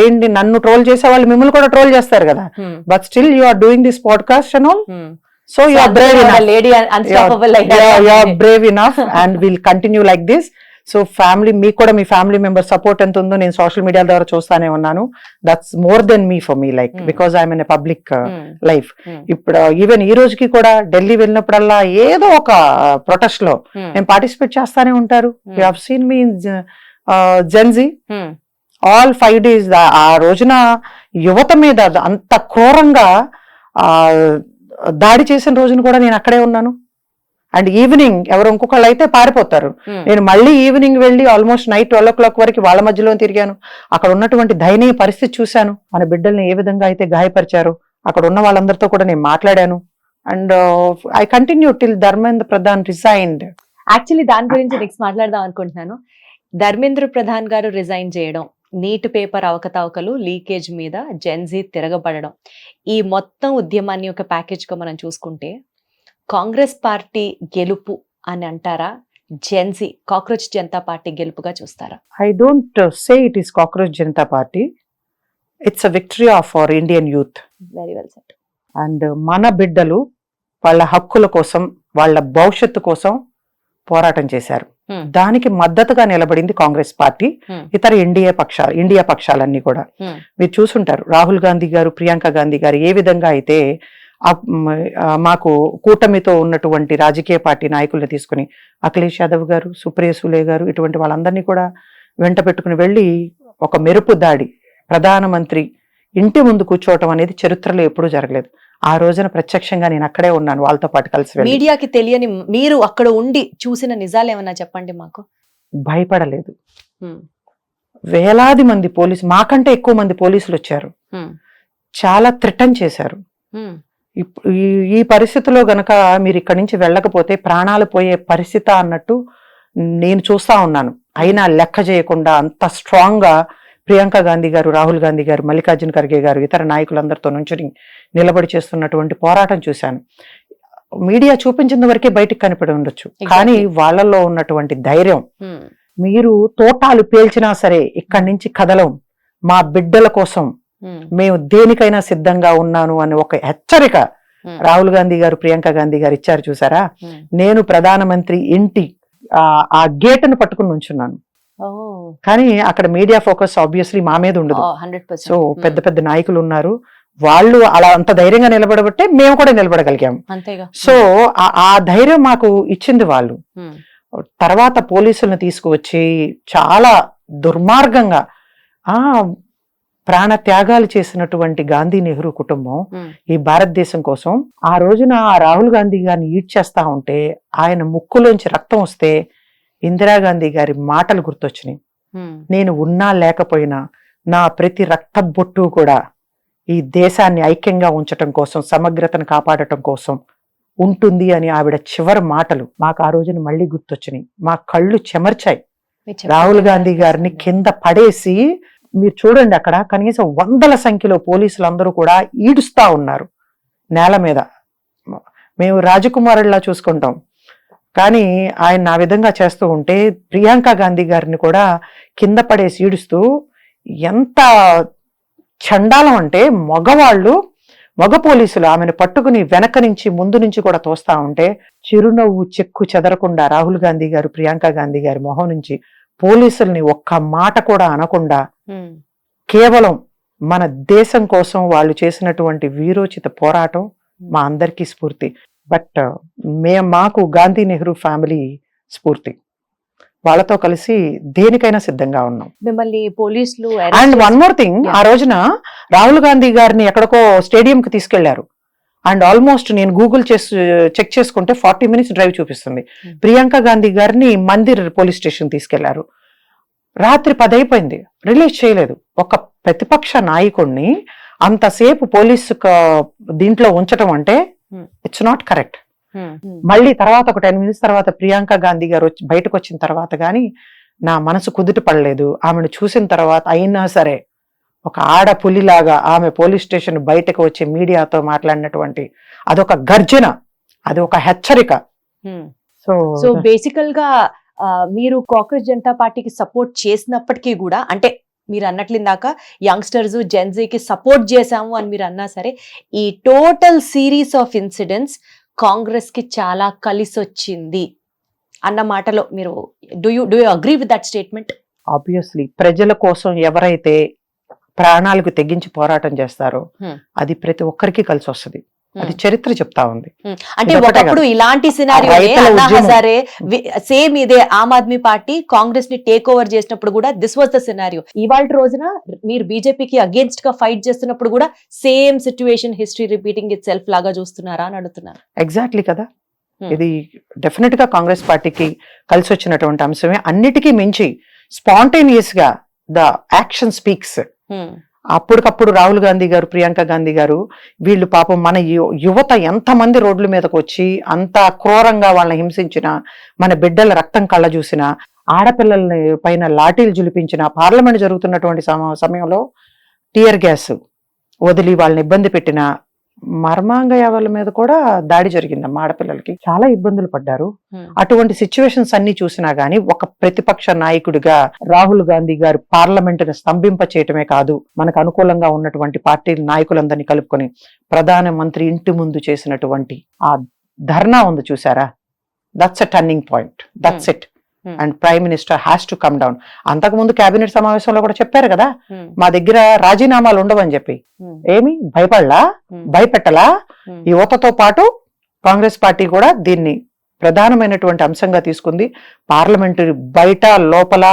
ఏంటి నన్ను troll చేసే వాళ్ళు మిమ్మల్ని కూడా troll చేస్తారు కదా, but still you are doing this podcast and all. So you are brave enough, lady unstoppable like that. You are brave enough and we'll continue like this. So family, మీకు కూడా మీ family member support ఎంత ఉందో నేను social media ద్వారా చూస్తానే ఉన్నాను. That's more than me for me, like because I'm in a public life. ఇప్పుడు even ఈ రోజుకి కూడా ఢిల్లీ వెళ్ళినప్పుడల్లా ఏదో ఒక ప్రొటెస్ట్ లో నేను పార్టిసిపేట్ చేస్తానే ఉంటారు. You have seen me in Gen Z all 5 days. ఆ రోజున యువత మీద అంత క్రూరంగా దాడి చేసిన రోజున కూడా నేను అక్కడే ఉన్నాను. అండ్ ఈవినింగ్ ఎవరు ఇంకొకళ్ళు అయితే పారిపోతారు, నేను మళ్ళీ ఈవినింగ్ వెళ్ళి ఆల్మోస్ట్ నైట్ 12 o'clock వరకు వాళ్ళ మధ్యలో తిరిగాను. అక్కడ ఉన్నటువంటి దయనీయ పరిస్థితి చూశాను, మన బిడ్డల్ని ఏ విధంగా అయితే గాయపరిచారు. అక్కడ ఉన్న వాళ్ళందరితో కూడా నేను మాట్లాడాను. And I continue till Dharmendra Pradhan resigned. Actually దాని గురించి నెక్స్ట్ మాట్లాడదాం అనుకుంటున్నాను. ధర్మేంద్ర ప్రధాన్ గారు రిజైన్ చేయడం, నీట్ పేపర్ అవకతవకలు, లీకేజ్ మీద జెన్జీ తిరగబడడం, ఈ మొత్తం ఉద్యమాన్ని ఒక ప్యాకేజ్ గా మనం చూసుకుంటే కాంగ్రెస్ పార్టీ గెలుపు అని అంటారా, జెన్జీ కాక్రోచ్ జనతా పార్టీ గెలుపుగా చూస్తారా? I don't say it is cockroach Janata party, it's a victory of our Indian youth. Very well said. And మన బిడ్డలు వాళ్ళ హక్కుల కోసం, వాళ్ళ భవిష్యత్తు కోసం పోరాటం చేశారు. దానికి మద్దతుగా నిలబడింది కాంగ్రెస్ పార్టీ, ఇతర ఇండియా పక్షాలన్నీ కూడా. మీరు చూసుంటారు రాహుల్ గాంధీ గారు, ప్రియాంక గాంధీ గారు ఏ విధంగా అయితే మాకు కూటమితో ఉన్నటువంటి రాజకీయ పార్టీ నాయకుల్ని తీసుకుని అఖిలేష్ యాదవ్ గారు, సుప్రియ సూలే గారు, ఇటువంటి వాళ్ళందరినీ కూడా వెంట పెట్టుకుని వెళ్ళి ఒక మెరుపు దాడి, ప్రధానమంత్రి ఇంటి ముందు కూర్చోవటం అనేది చరిత్రలో ఎప్పుడూ జరగలేదు. ఆ రోజున ప్రత్యక్షంగా నేను అక్కడే ఉన్నాను వాళ్ళతో పాటు కలిసి. మీడియాకి తెలియని మీరు అక్కడ ఉండి చూసిన నిజాలు ఏమన్నా చెప్పండి మాకు. భయపడలేదు, వేలాది మంది పోలీసు, మాకంటే ఎక్కువ మంది పోలీసులు వచ్చారు, చాలా థ్రెటన్ చేశారు. ఈ పరిస్థితిలో గనక మీరు ఇక్కడి నుంచి వెళ్ళకపోతే ప్రాణాలు పోయే పరిస్థితి అన్నట్టు నేను చూస్తా ఉన్నాను. అయినా లెక్క చేయకుండా అంత స్ట్రాంగ్ గా ప్రియాంక గాంధీ గారు, రాహుల్ గాంధీ గారు, మల్లికార్జున ఖర్గే గారు, ఇతర నాయకులందరితో నుంచి నిలబడి చేస్తున్నటువంటి పోరాటం చూశాను. మీడియా చూపించిన వరకే బయటికి కనిపడి ఉండొచ్చు, కానీ వాళ్ళల్లో ఉన్నటువంటి ధైర్యం, మీరు తోటాలు పేల్చినా సరే ఇక్కడి నుంచి కదలం, మా బిడ్డల కోసం మేము దేనికైనా సిద్ధంగా ఉన్నాను అని ఒక హెచ్చరిక రాహుల్ గాంధీ గారు, ప్రియాంక గాంధీ గారు ఇచ్చారు చూసారా. నేను ప్రధానమంత్రి ఇంటి ఆ గేటును పట్టుకుని నుంచున్నాను, కానీ అక్కడ మీడియా ఫోకస్ ఆబ్వియస్లీ మా మీద ఉండదు. సో పెద్ద పెద్ద నాయకులు ఉన్నారు, వాళ్ళు అలా అంత ధైర్యంగా నిలబడబట్టే మేము కూడా నిలబడగలిగాము. సో ఆ ధైర్యం మాకు ఇచ్చింది వాళ్ళు. తర్వాత పోలీసులను తీసుకువచ్చి చాలా దుర్మార్గంగా ప్రాణ త్యాగాలు చేసినటువంటి గాంధీ నెహ్రూ కుటుంబం ఈ భారతదేశం కోసం ఆ రోజున ఆ రాహుల్ గాంధీ గారిని ఈడ్చేస్తా ఉంటే, ఆయన ముక్కులోంచి రక్తం వస్తే ఇందిరాగాంధీ గారి మాటలు గుర్తొచ్చినాయి. నేను ఉన్నా లేకపోయినా నా ప్రతి రక్త బొట్టు కూడా ఈ దేశాన్ని ఐక్యంగా ఉంచటం కోసం, సమగ్రతను కాపాడటం కోసం ఉంటుంది అని ఆవిడ చివరి మాటలు మాకు ఆ రోజున మళ్ళీ గుర్తొచ్చినాయి. మా కళ్ళు చెమర్చాయి. రాహుల్ గాంధీ గారిని కింద పడేసి మీరు చూడండి, అక్కడ కనీసం వందల సంఖ్యలో పోలీసులు అందరూ కూడా ఈడుస్తా ఉన్నారు నేల మీద. మేము రాజకుమారుల్లా చూసుకుంటాం, కానీ ఆయన ఆ విధంగా చేస్తూ ఉంటే ప్రియాంక గాంధీ గారిని కూడా కింద పడేసి ఈడుస్తూ, ఎంత చండాలం అంటే మగ పోలీసులు ఆమెను పట్టుకుని వెనక నుంచి ముందు నుంచి కూడా తోస్తా ఉంటే చిరునవ్వు చెక్కు చెదరకుండా రాహుల్ గాంధీ గారు, ప్రియాంక గాంధీ గారి మొహం నుంచి పోలీసుల్ని ఒక్క మాట కూడా అనకుండా కేవలం మన దేశం కోసం వాళ్ళు చేసినటువంటి వీరోచిత పోరాటం మా అందరికీ స్ఫూర్తి. బట్ మాకు గాంధీ నెహ్రూ ఫ్యామిలీ స్ఫూర్తి. వాళ్ళతో కలిసి దేనికైనా సిద్ధంగా ఉన్నాం. మిమ్మల్ని పోలీసులు అండ్ వన్ మోర్ థింగ్, ఆ రోజున రాహుల్ గాంధీ గారిని ఎక్కడికో స్టేడియం కి తీసుకెళ్లారు. అండ్ ఆల్మోస్ట్ నేను గూగుల్ చెక్ చేసుకుంటే 40 minutes డ్రైవ్ చూపిస్తుంది. ప్రియాంక గాంధీ గారిని మందిర్ పోలీస్ స్టేషన్ తీసుకెళ్లారు. రాత్రి 10 అయిపోయింది, రిలీజ్ చేయలేదు. ఒక ప్రతిపక్ష నాయకుడిని అంతసేపు పోలీసు దీంట్లో ఉంచటం అంటే ఇట్స్ నాట్ కరెక్ట్. మళ్ళీ తర్వాత ఒక 10 minutes తర్వాత ప్రియాంక గాంధీ గారు బయటకు వచ్చిన తర్వాత గాని నా మనసు కుదుట పడలేదు. ఆమెను చూసిన తర్వాత అయినా సరే ఒక ఆడపులిలాగా ఆమె పోలీస్ స్టేషన్ బయటకు వచ్చి మీడియాతో మాట్లాడినటువంటి అదొక గర్జన, అది ఒక హెచ్చరిక. సో బేసికల్ గా మీరు కాంగ్రెస్ జనతా పార్టీకి సపోర్ట్ చేసినప్పటికీ కూడా, అంటే మీరు అన్నట్లు ఇందాక యంగ్స్టర్స్ జెన్జీకి సపోర్ట్ చేశాము అని మీరు అన్నా సరే, ఈ total series of incidents Congress కి చాలా కలిసి వచ్చింది అన్న మాటలో మీరు do you agree with that statement? Obviously ప్రజల కోసం ఎవరైతే ప్రాణాలకు తెగించి పోరాటం చేస్తారో అది ప్రతి ఒక్కరికి కలిసి వస్తుంది. అది చరిత్ర చెప్తా ఉంది. అంటే ఒకప్పుడు ఇలాంటి సినారియో సరే సేమ్ ఇదే ఆమ్ ఆద్మీ పార్టీ కాంగ్రెస్ ని టేక్ ఓవర్ చేసినప్పుడు కూడా దిస్ వాజ్ ద సినారియో. ఇవాళ రోజున మీరు బీజేపీకి అగేన్స్ట్ గా ఫైట్ చేస్తున్నప్పుడు కూడా same situation history repeating it self లాగా చూస్తున్నారా అని అడుగుతున్నారు. ఎగ్జాక్ట్లీ కదా, ఇది డెఫినెట్ గా కాంగ్రెస్ పార్టీకి కలిసి వచ్చినటువంటి అంశమే. అన్నిటికీ మించి స్పాంటేనియస్ గా ద యాక్షన్ స్పీక్స్. అప్పటికప్పుడు రాహుల్ గాంధీ గారు, ప్రియాంక గాంధీ గారు వీళ్ళు పాపం మన యువత ఎంతమంది రోడ్ల మీదకి వచ్చి అంత క్రూరంగా వాళ్ళని హింసించినా, మన బిడ్డల రక్తం కళ్ళ చూసినా, ఆడపిల్లల పైన లాఠీలు జులిపించిన, పార్లమెంట్ జరుగుతున్నటువంటి సమయంలో టియర్ గ్యాస్ వదిలి వాళ్ళని ఇబ్బంది పెట్టిన, మర్మాంగయాల మీద కూడా దాడి జరిగిందమ్మా. ఆడపిల్లలకి చాలా ఇబ్బందులు పడ్డారు. అటువంటి సిచ్యువేషన్స్ అన్ని చూసినా గానీ ఒక ప్రతిపక్ష నాయకుడిగా రాహుల్ గాంధీ గారు పార్లమెంటును స్తంభింప చేయటమే కాదు, మనకు అనుకూలంగా ఉన్నటువంటి పార్టీ నాయకులందరినీ కలుపుకొని ప్రధానమంత్రి ఇంటి ముందు చేసినటువంటి ఆ ధర్నా ఉంది చూసారా, that's a turning point, that's it. And prime minister has to come down. అంతకుముందు కేబినెట్ సమావేశంలో కూడా చెప్పారు కదా, మా దగ్గర రాజీనామాలు ఉండవని చెప్పి. ఏమి భయపడలా, భయపెట్టలా? యువతతో పాటు కాంగ్రెస్ పార్టీ కూడా దీన్ని ప్రధానమైనటువంటి అంశంగా తీసుకుంది. పార్లమెంటు బయట లోపల,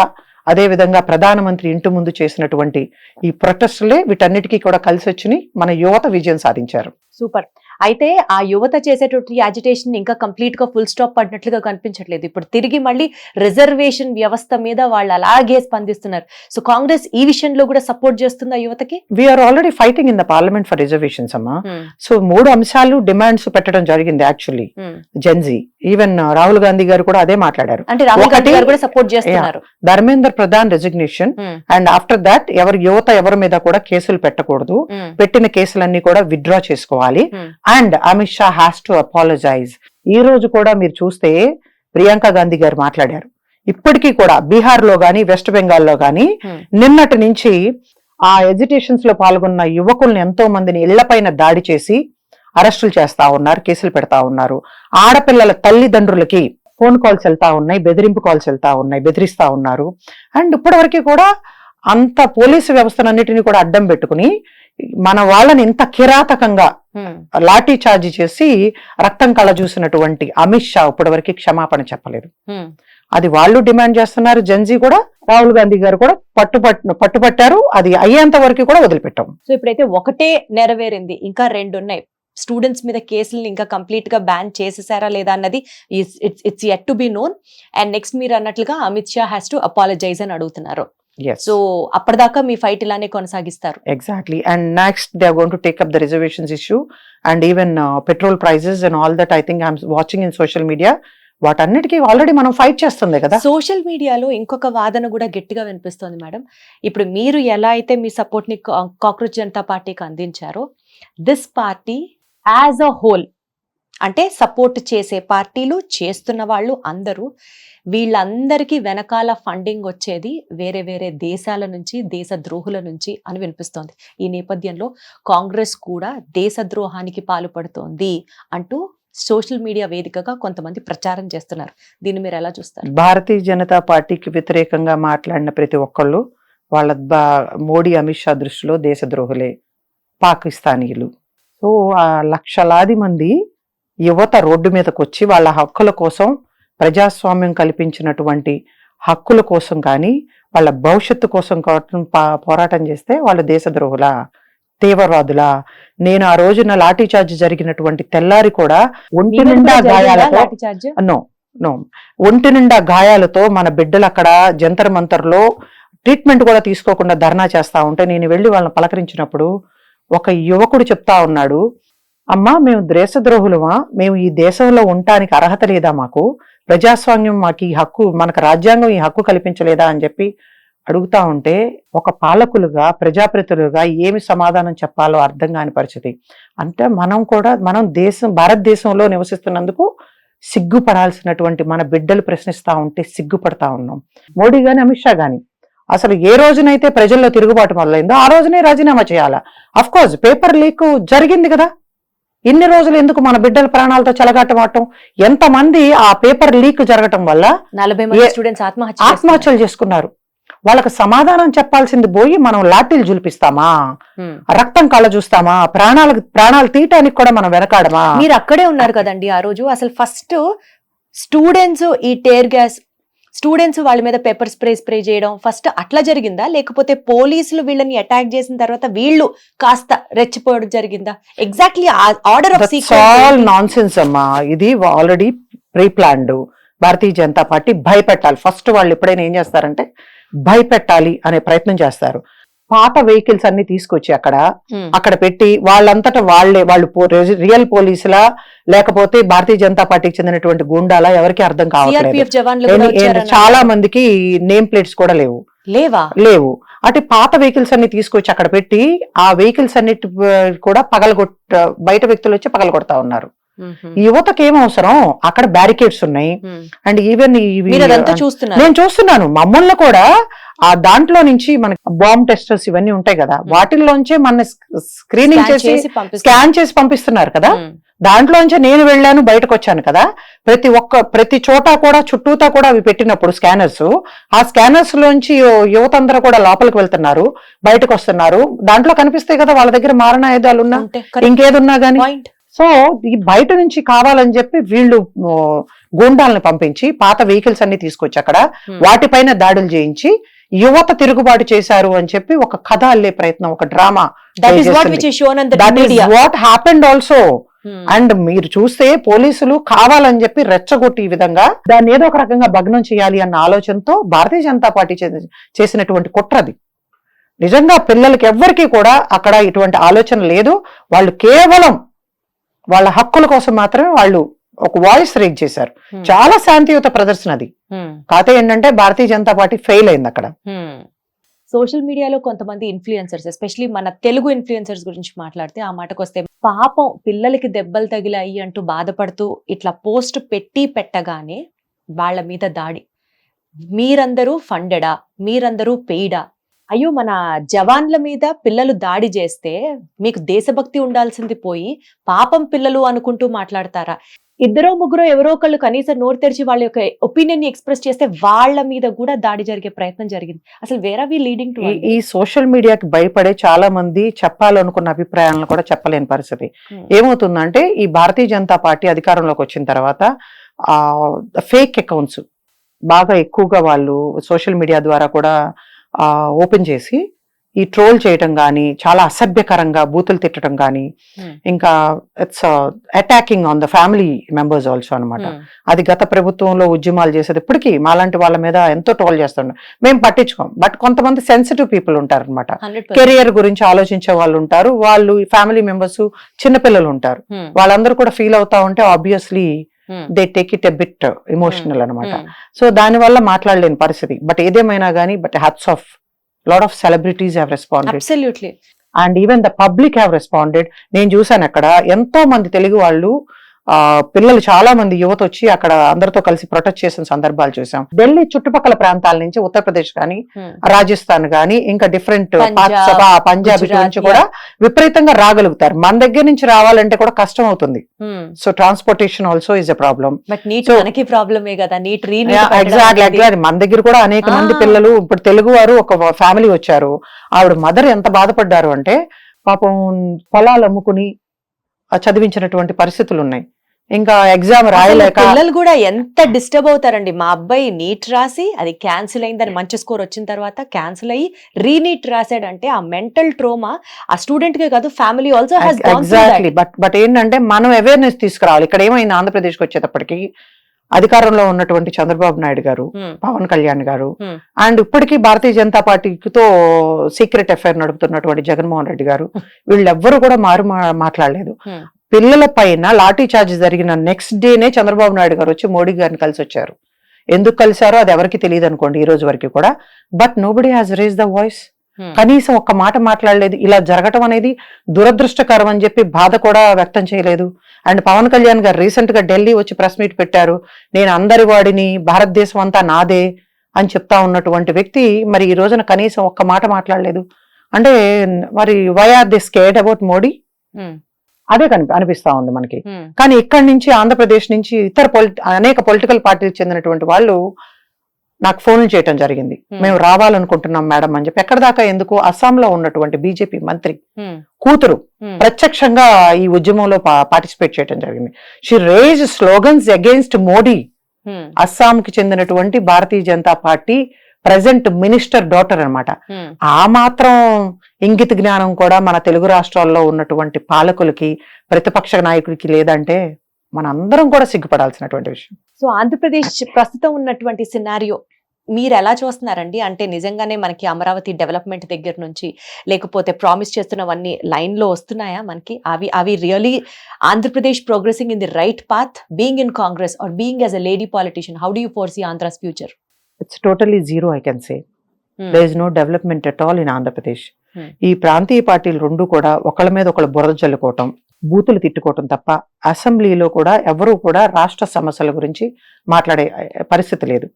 అదే విధంగా ప్రధానమంత్రి ఇంటి ముందు చేసినటువంటి ఈ ప్రొటెస్టులే వీటన్నిటికీ కూడా కలిసి వచ్చి మన యువత విజయం సాధించారు. సూపర్. అయితే ఆ యువత చేసేటువంటి యాజిటేషన్ ఇంకా కంప్లీట్ గా ఫుల్ స్టాప్ పడినట్లుగా కనిపించట్లేదు. ఇప్పుడు తిరిగి మళ్ళీ రిజర్వేషన్ వ్యవస్థ మీద వాళ్ళు అలాగే స్పందిస్తున్నారు. సో కాంగ్రెస్ ఈ విషయంలో కూడా సపోర్ట్ చేస్తుంది ఆ యువతకి. We are already fighting in the parliament for reservations అమ్మా. సో 3 అంశాలు డిమాండ్స్ పెట్టడం జరిగింది actually Gen Z. Even Rahul Gandhi గారు కూడా అదే మాట్లాడారు. అంటే రాహుల్ గాంధీ గారు కూడా సపోర్ట్ చేస్తున్నారు. Dharmendra Pradhan resignation and after that యువత ఎవరి మీద కూడా కేసులు పెట్టకూడదు, పెట్టిన కేసులన్నీ కూడా విత్డ్రా చేసుకోవాలి and Amit Shah has to apologise. ఈ రోజు కూడా మీరు చూస్తే ప్రియాంక గాంధీ గారు మాట్లాడారు. ఇప్పటికీ కూడా బీహార్ లో గాని వెస్ట్ బెంగాల్ లో గాని నిన్నటి నుంచి ఆ ఎజిటేషన్స్ లో పాల్గొన్న యువకుల్ని ఎంతో మందిని ఇళ్లపైన దాడి చేసి అరెస్టులు చేస్తా ఉన్నారు, కేసులు పెడతా ఉన్నారు. ఆడపిల్లల తల్లిదండ్రులకి ఫోన్ కాల్స్ వెళ్తా ఉన్నాయి, బెదిరింపు కాల్స్ వెళ్తా ఉన్నాయి, బెదిరిస్తా ఉన్నారు. అండ్ ఇప్పటివరకు కూడా అంత పోలీసు వ్యవస్థనన్నిటిని కూడా అడ్డం పెట్టుకుని మన వాళ్ళని ఇంత కిరాతకంగా లాఠీ చార్జీ చేసి రక్తం కళ్ళ చూసినటువంటి అమిత్ షా ఇప్పటివరకు క్షమాపణ చెప్పలేదు. అది వాళ్ళు డిమాండ్ చేస్తున్నారు. జెన్జీ కూడా, రాహుల్ గాంధీ గారు కూడా పట్టుపట్టారు. అది అయ్యేంత వరకు కూడా వదిలిపెట్టాం. సో ఇప్పుడైతే ఒకటే నెరవేరింది, ఇంకా 2 ఉన్నాయి. స్టూడెంట్స్ మీద కేసులను ఇంకా కంప్లీట్ గా బ్యాన్ చేసేసారా లేదా అన్నది it's yet to be known. And next మీరు అన్నట్లుగా Amit Shah has to apologise అని అడుగుతున్నారు. సో అప్పటిదాకా మీ ఫైట్ ఇలానే కొనసాగిస్తారు. Exactly. And next they are going to take up the reservations issue and even petrol prices and all that. I think I'm watching in social media. వాటన్నిటికీ already మనం fight చేస్తుంది కదా. సోషల్ మీడియాలో ఇంకొక వాదన కూడా గట్టిగా వినిపిస్తోంది మేడం. ఇప్పుడు మీరు ఎలా అయితే మీ సపోర్ట్ ని కాక్రోచ్ జనతా పార్టీకి అందించారో, this party as a whole, అంటే సపోర్ట్ చేసే పార్టీలు, చేస్తున్న వాళ్ళు అందరూ, వీళ్ళందరికీ వెనకాల ఫండింగ్ వచ్చేది వేరే వేరే దేశాల నుంచి, దేశ ద్రోహుల నుంచి అని వినిపిస్తోంది. ఈ నేపథ్యంలో కాంగ్రెస్ కూడా దేశద్రోహానికి పాల్పడుతోంది అంటూ సోషల్ మీడియా వేదికగా కొంతమంది ప్రచారం చేస్తున్నారు. దీన్ని మీరు ఎలా చూస్తారు? భారతీయ జనతా పార్టీకి వ్యతిరేకంగా మాట్లాడిన ప్రతి ఒక్కళ్ళు వాళ్ళ మోడీ అమిత్ షా దృష్టిలో దేశద్రోహులే, పాకిస్తానీయులు. సో ఆ లక్షలాది మంది యువత రోడ్డు మీదకి వచ్చి వాళ్ళ హక్కుల కోసం, ప్రజాస్వామ్యం కల్పించినటువంటి హక్కుల కోసం కానీ వాళ్ళ భవిష్యత్తు కోసం పోరాటం చేస్తే వాళ్ళు దేశద్రోహుల, తీవ్రవాదులా? నేను ఆ రోజున లాఠీ చార్జ్ జరిగినటువంటి తెల్లారి కూడా ఒంటి నిండా గాయాలతో మన బిడ్డలు అక్కడ జంతర్ మంతర్లో ట్రీట్మెంట్ కూడా తీసుకోకుండా ధర్నా చేస్తా ఉంటే నేను వెళ్ళి వాళ్ళని పలకరించినప్పుడు ఒక యువకుడు చెప్తా ఉన్నాడు, అమ్మా మేము దేశద్రోహులమా, మేము ఈ దేశంలో ఉండటానికి అర్హత లేదా, మాకు ప్రజాస్వామ్యం, మాకు ఈ హక్కు, మనకు రాజ్యాంగం ఈ హక్కు కల్పించలేదా అని చెప్పి అడుగుతా ఉంటే ఒక పాలకులుగా, ప్రజాప్రతినిధులుగా ఏమి సమాధానం చెప్పాలో అర్థం కాని పరిస్థితి. అంటే మనం భారతదేశంలో నివసిస్తున్నందుకు సిగ్గుపడాల్సినటువంటి మన బిడ్డలు ప్రశ్నిస్తా ఉంటే సిగ్గుపడతా ఉన్నాం. మోడీ గాని అమిత్ షా గాని అసలు ఏ రోజునైతే ప్రజల్లో తిరుగుబాటు మొదలైందో ఆ రోజునే రాజీనామా చేయాలా. అఫ్ కోర్స్ పేపర్ లీక్ జరిగింది కదా, ఇన్ని రోజులు ఎందుకు మన బిడ్డల ప్రాణాలతో చెలగాటమాటం? ఎంతమంది ఆ పేపర్ లీక్ జరగటం వల్ల 40 మంది స్టూడెంట్స్ ఆత్మహత్యలు చేసుకున్నారు. వాళ్ళకి సమాధానం చెప్పాల్సింది పోయి మనం లాఠీలు జులిపిస్తామా, రక్తం కళ్ళ చూస్తామా, ప్రాణాలు తీయటానికి కూడా మనం వెనకాడమా? మీరు అక్కడే ఉన్నారు కదండి ఆ రోజు. అసలు ఫస్ట్ స్టూడెంట్స్ ఈ టేర్ గ్యాస్, స్టూడెంట్స్ వాళ్ళ మీద పెప్పర్ స్ప్రే చేయడం ఫస్ట్ అట్లా జరిగిందా, లేకపోతే పోలీసులు వీళ్ళని అటాక్ చేసిన తర్వాత వీళ్ళు కాస్త రెచ్చిపోవడం జరిగిందా? Exactly order of all nonsense అమ్మా. ఇది ఆల్రెడీ ప్రీ ప్లాన్డ్. భారతీయ జనతా పార్టీ భయపెట్టాలి. ఫస్ట్ వాళ్ళు ఎప్పుడైనా ఏం చేస్తారంటే భయపెట్టాలి అనే ప్రయత్నం చేస్తారు. పాత వెహికల్స్ అన్ని తీసుకొచ్చి అక్కడ పెట్టి వాళ్ళంతటా వాళ్ళు రియల్ పోలీసులా లేకపోతే భారతీయ జనతా పార్టీకి చెందినటువంటి గుండాలా ఎవరికి అర్థం కావట్లేదు. చాలా మందికి నేమ్ ప్లేట్స్ కూడా లేవు. అంటే పాత వెహికల్స్ అన్ని తీసుకొచ్చి అక్కడ పెట్టి ఆ వెహికల్స్ అన్నిటి కూడా బయట వ్యక్తులు వచ్చి పగలగొడతా ఉన్నారు. యువతకి ఏం అవసరం? అక్కడ బ్యారికేడ్స్ ఉన్నాయి. అండ్ ఈవెన్ నేను చూస్తున్నాను మమ్మల్ని కూడా ఆ దాంట్లో నుంచి మనకి బాంబ్ టెస్టర్స్ ఇవన్నీ ఉంటాయి కదా, వాటిల్లోంచే మన స్క్రీనింగ్ చేసి స్కాన్ చేసి పంపిస్తున్నారు కదా. దాంట్లోంచే నేను వెళ్ళాను, బయటకు వచ్చాను కదా. ప్రతి చోట కూడా చుట్టూతా కూడా అవి పెట్టినప్పుడు స్కానర్స్, ఆ స్కానర్స్ లోంచి యువత అందరూ కూడా లోపలికి వెళ్తున్నారు, బయటకు వస్తున్నారు. దాంట్లో కనిపిస్తాయి కదా వాళ్ళ దగ్గర మారణాయుధాలు ఉన్నా ఇంకేదున్నా గానీ. సో ఈ బయట నుంచి కావాలని చెప్పి వీళ్ళు గూండాలను పంపించి పాత వెహికల్స్ అన్ని తీసుకొచ్చి అక్కడ వాటిపైన దాడులు చేయించి యువత తిరుగుబాటు చేశారు అని చెప్పి ఒక కథ అల్లే ప్రయత్నం, ఒక drama. What happened also. And మీరు చూస్తే పోలీసులు కావాలని చెప్పి రెచ్చగొట్టి ఈ విధంగా దాన్ని ఏదో ఒక రకంగా భగ్నం చేయాలి అన్న ఆలోచనతో భారతీయ జనతా పార్టీ చేసినటువంటి కుట్రది. నిజంగా పిల్లలకి ఎవ్వరికీ కూడా అక్కడ ఇటువంటి ఆలోచన లేదు. వాళ్ళు కేవలం వాళ్ళ హక్కుల కోసం మాత్రమే వాళ్ళు ఒక వాయిస్ రేజ్ చేశారు. చాలా శాంతియుత ప్రదర్శన అది. కాకపోతే ఏంటంటే భారతీయ జనతా పార్టీ ఫెయిల్ అయింది అక్కడ. సోషల్ మీడియాలో కొంతమంది ఇన్ఫ్లుయెన్సర్స్, ఎస్పెషలీ మన తెలుగు ఇన్ఫ్లుయెన్సర్స్ గురించి మాట్లాడితే ఆ మాటకు వస్తే, పాపం పిల్లలకి దెబ్బలు తగిలాయి అంటూ బాధపడుతూ ఇట్లా పోస్ట్ పెట్టగానే వాళ్ళ మీద దాడి. మీరందరూ ఫండెడా, మీరందరూ పెయిడా? అయ్యో, మన జవాన్ల మీద పిల్లలు దాడి చేస్తే మీకు దేశభక్తి ఉండాల్సింది పోయి పాపం పిల్లలు అనుకుంటూ మాట్లాడతారా? ఇద్దరో ముగ్గురో ఎవరో ఒకళ్ళు కనీసం నోరు తెరిచి వాళ్ళ యొక్క ఒపీనియన్ ని ఎక్స్ప్రెస్ చేస్తే వాళ్ళ మీద కూడా దాడి జరిగే ప్రయత్నం జరిగింది. అసలు where are we leading to? ఈ సోషల్ మీడియాకి భయపడే చాలా మంది చెప్పాలనుకున్న అభిప్రాయాలను కూడా చెప్పలేని పరిస్థితి. ఏమవుతుందంటే ఈ భారతీయ జనతా పార్టీ అధికారంలోకి వచ్చిన తర్వాత ఫేక్ అకౌంట్స్ బాగా ఎక్కువగా వాళ్ళు సోషల్ మీడియా ద్వారా కూడా ఓపెన్ చేసి ఈ ట్రోల్ చేయటం కానీ, చాలా అసభ్యకరంగా బూతులు తిట్టడం కానీ, ఇంకా it's attacking on the family members also అనమాట. అది గత ప్రభుత్వంలో ఉద్యమాలు చేసేది ఇప్పటికీ మాలాంటి వాళ్ళ మీద ఎంతో ట్రోల్ చేస్తున్నాం. మేము పట్టించుకోం. బట్ కొంతమంది సెన్సిటివ్ పీపుల్ ఉంటారు అనమాట. కెరియర్ గురించి ఆలోచించే వాళ్ళు ఉంటారు, వాళ్ళు ఫ్యామిలీ మెంబర్స్, చిన్నపిల్లలు ఉంటారు. వాళ్ళందరూ కూడా ఫీల్ అవుతా ఉంటే obviously they take it a bit emotional అనమాట. సో దాని వల్ల మాట్లాడలేని పరిస్థితి. బట్ ఏదేమైనా కానీ, but hats off, lot of celebrities have responded. Absolutely. And even the public have responded. నేను చూసాను అక్కడ ఎంతో మంది తెలుగు వాళ్ళు, పిల్లలు చాలా మంది యువత వచ్చి అక్కడ అందరితో కలిసి ప్రొటెస్ట్ చేసిన సందర్భాలు చూసాం. ఢిల్లీ చుట్టుపక్కల ప్రాంతాల నుంచి, ఉత్తరప్రదేశ్ కానీ, రాజస్థాన్ కానీ, ఇంకా డిఫరెంట్ పంజాబ్ నుంచి కూడా విపరీతంగా రాగలుగుతారు. మన దగ్గర నుంచి రావాలంటే కూడా కష్టం అవుతుంది. So transportation also is a problem. Exactly. మన దగ్గర కూడా అనేక మంది పిల్లలు, ఇప్పుడు తెలుగు వారు ఒక ఫ్యామిలీ వచ్చారు, ఆవిడ మదర్ ఎంత బాధపడ్డారు అంటే పాపం పొలాలు అమ్ముకుని చదివించినటువంటి పరిస్థితులు ఉన్నాయి. ఇంకా ఎగ్జామ్ రాయలేక పిల్లలు కూడా ఎంత డిస్టర్బ్ అవుతారండి. మా అబ్బాయి నీట్ రాసి అది క్యాన్సిల్ అయిందని, మంచి స్కోర్ వచ్చిన తర్వాత క్యాన్సిల్ అయ్యి రీనీట్ రాసాడంటే ఆ మెంటల్ ట్రోమా ఆ స్టూడెంట్ కే కాదు, family also has gone through that. Exactly. But ఏంటంటే మనం అవేర్నెస్ తీసుకురావాలి. ఇక్కడ ఏమైంది, ఆంధ్రప్రదేశ్కి వచ్చేటప్పటికి అధికారంలో ఉన్నటువంటి చంద్రబాబు నాయుడు గారు, పవన్ కళ్యాణ్ గారు, అండ్ ఇప్పటికీ భారతీయ జనతా పార్టీతో సీక్రెట్ అఫైర్ నడుపుతున్నటువంటి జగన్మోహన్ రెడ్డి గారు, వీళ్ళెవ్వరూ కూడా మాట్లాడలేదు. పిల్లల పైన లాఠీ చార్జ్ జరిగిన నెక్స్ట్ డేనే చంద్రబాబు నాయుడు గారు వచ్చి మోడీ గారిని కలిసి వచ్చారు. ఎందుకు కలిసారో అది ఎవరికి తెలియదు అనుకోండి ఈ రోజు వరకు కూడా. But nobody has raise the voice. కనీసం ఒక్క మాట మాట్లాడలేదు. ఇలా జరగటం అనేది దురదృష్టకరం అని చెప్పి బాధ కూడా వ్యక్తం చేయలేదు. అండ్ పవన్ కళ్యాణ్ గారు రీసెంట్ గా ఢిల్లీ వచ్చి ప్రెస్ మీట్ పెట్టారు. నేను అందరి వాడిని, భారతదేశం అంతా నాదే అని చెప్తా ఉన్నటువంటి వ్యక్తి మరి ఈ రోజున కనీసం ఒక్క మాట మాట్లాడలేదు. అంటే మరి why are they scared about Modi? అదే అనిపిస్తా ఉంది మనకి. కానీ ఇక్కడి నుంచి, ఆంధ్రప్రదేశ్ నుంచి ఇతర అనేక పొలిటికల్ పార్టీలకు చెందినటువంటి వాళ్ళు నాకు ఫోన్లు చేయటం జరిగింది. మేము రావాలనుకుంటున్నాం మేడం అని చెప్పి. ఎక్కడ దాకా ఎందుకు, అస్సాంలో ఉన్నటువంటి బీజేపీ మంత్రి కూతురు ప్రత్యక్షంగా ఈ ఉద్యమంలో పార్టిసిపేట్ చేయడం జరిగింది. She raised slogans against Modi. అస్సాంకి చెందినటువంటి Bharatiya Janata party present minister daughter అనమాట. ఆ మాత్రం ఇంగిత జ్ఞానం కూడా మన తెలుగు రాష్ట్రాల్లో ఉన్నటువంటి పాలకులకి, ప్రతిపక్ష నాయకుడికి లేదంటే మన అందరం కూడా సిగ్గుపడాల్సినటువంటి విషయం. సో ఆంధ్రప్రదేశ్ ప్రస్తుతం ఉన్నటువంటి సినారియో మీరు ఎలా చూస్తున్నారండి? అంటే నిజంగానే మనకి అమరావతి డెవలప్మెంట్ దగ్గర నుంచి, లేకపోతే ప్రామిస్ చేస్తున్నవన్నీ లైన్ లో వస్తున్నాయా మనకి? అవి really Andhra Pradesh progressing in the right path, being in Congress are being as a lady politician? How do you foresee Andhra's future? It's totally zero, I can say. There is no development at all in Andhra Pradesh. ఈ ప్రాంతీయ పార్టీలు రెండు కూడా ఒకళ్ళ మీద ఒకళ్ళు బురద జల్లుకోవటం, బూతులు తిట్టుకోవటం తప్ప అసెంబ్లీలో కూడా ఎవరూ కూడా రాష్ట్ర సమస్యల గురించి మాట్లాడే పరిస్థితి లేదు.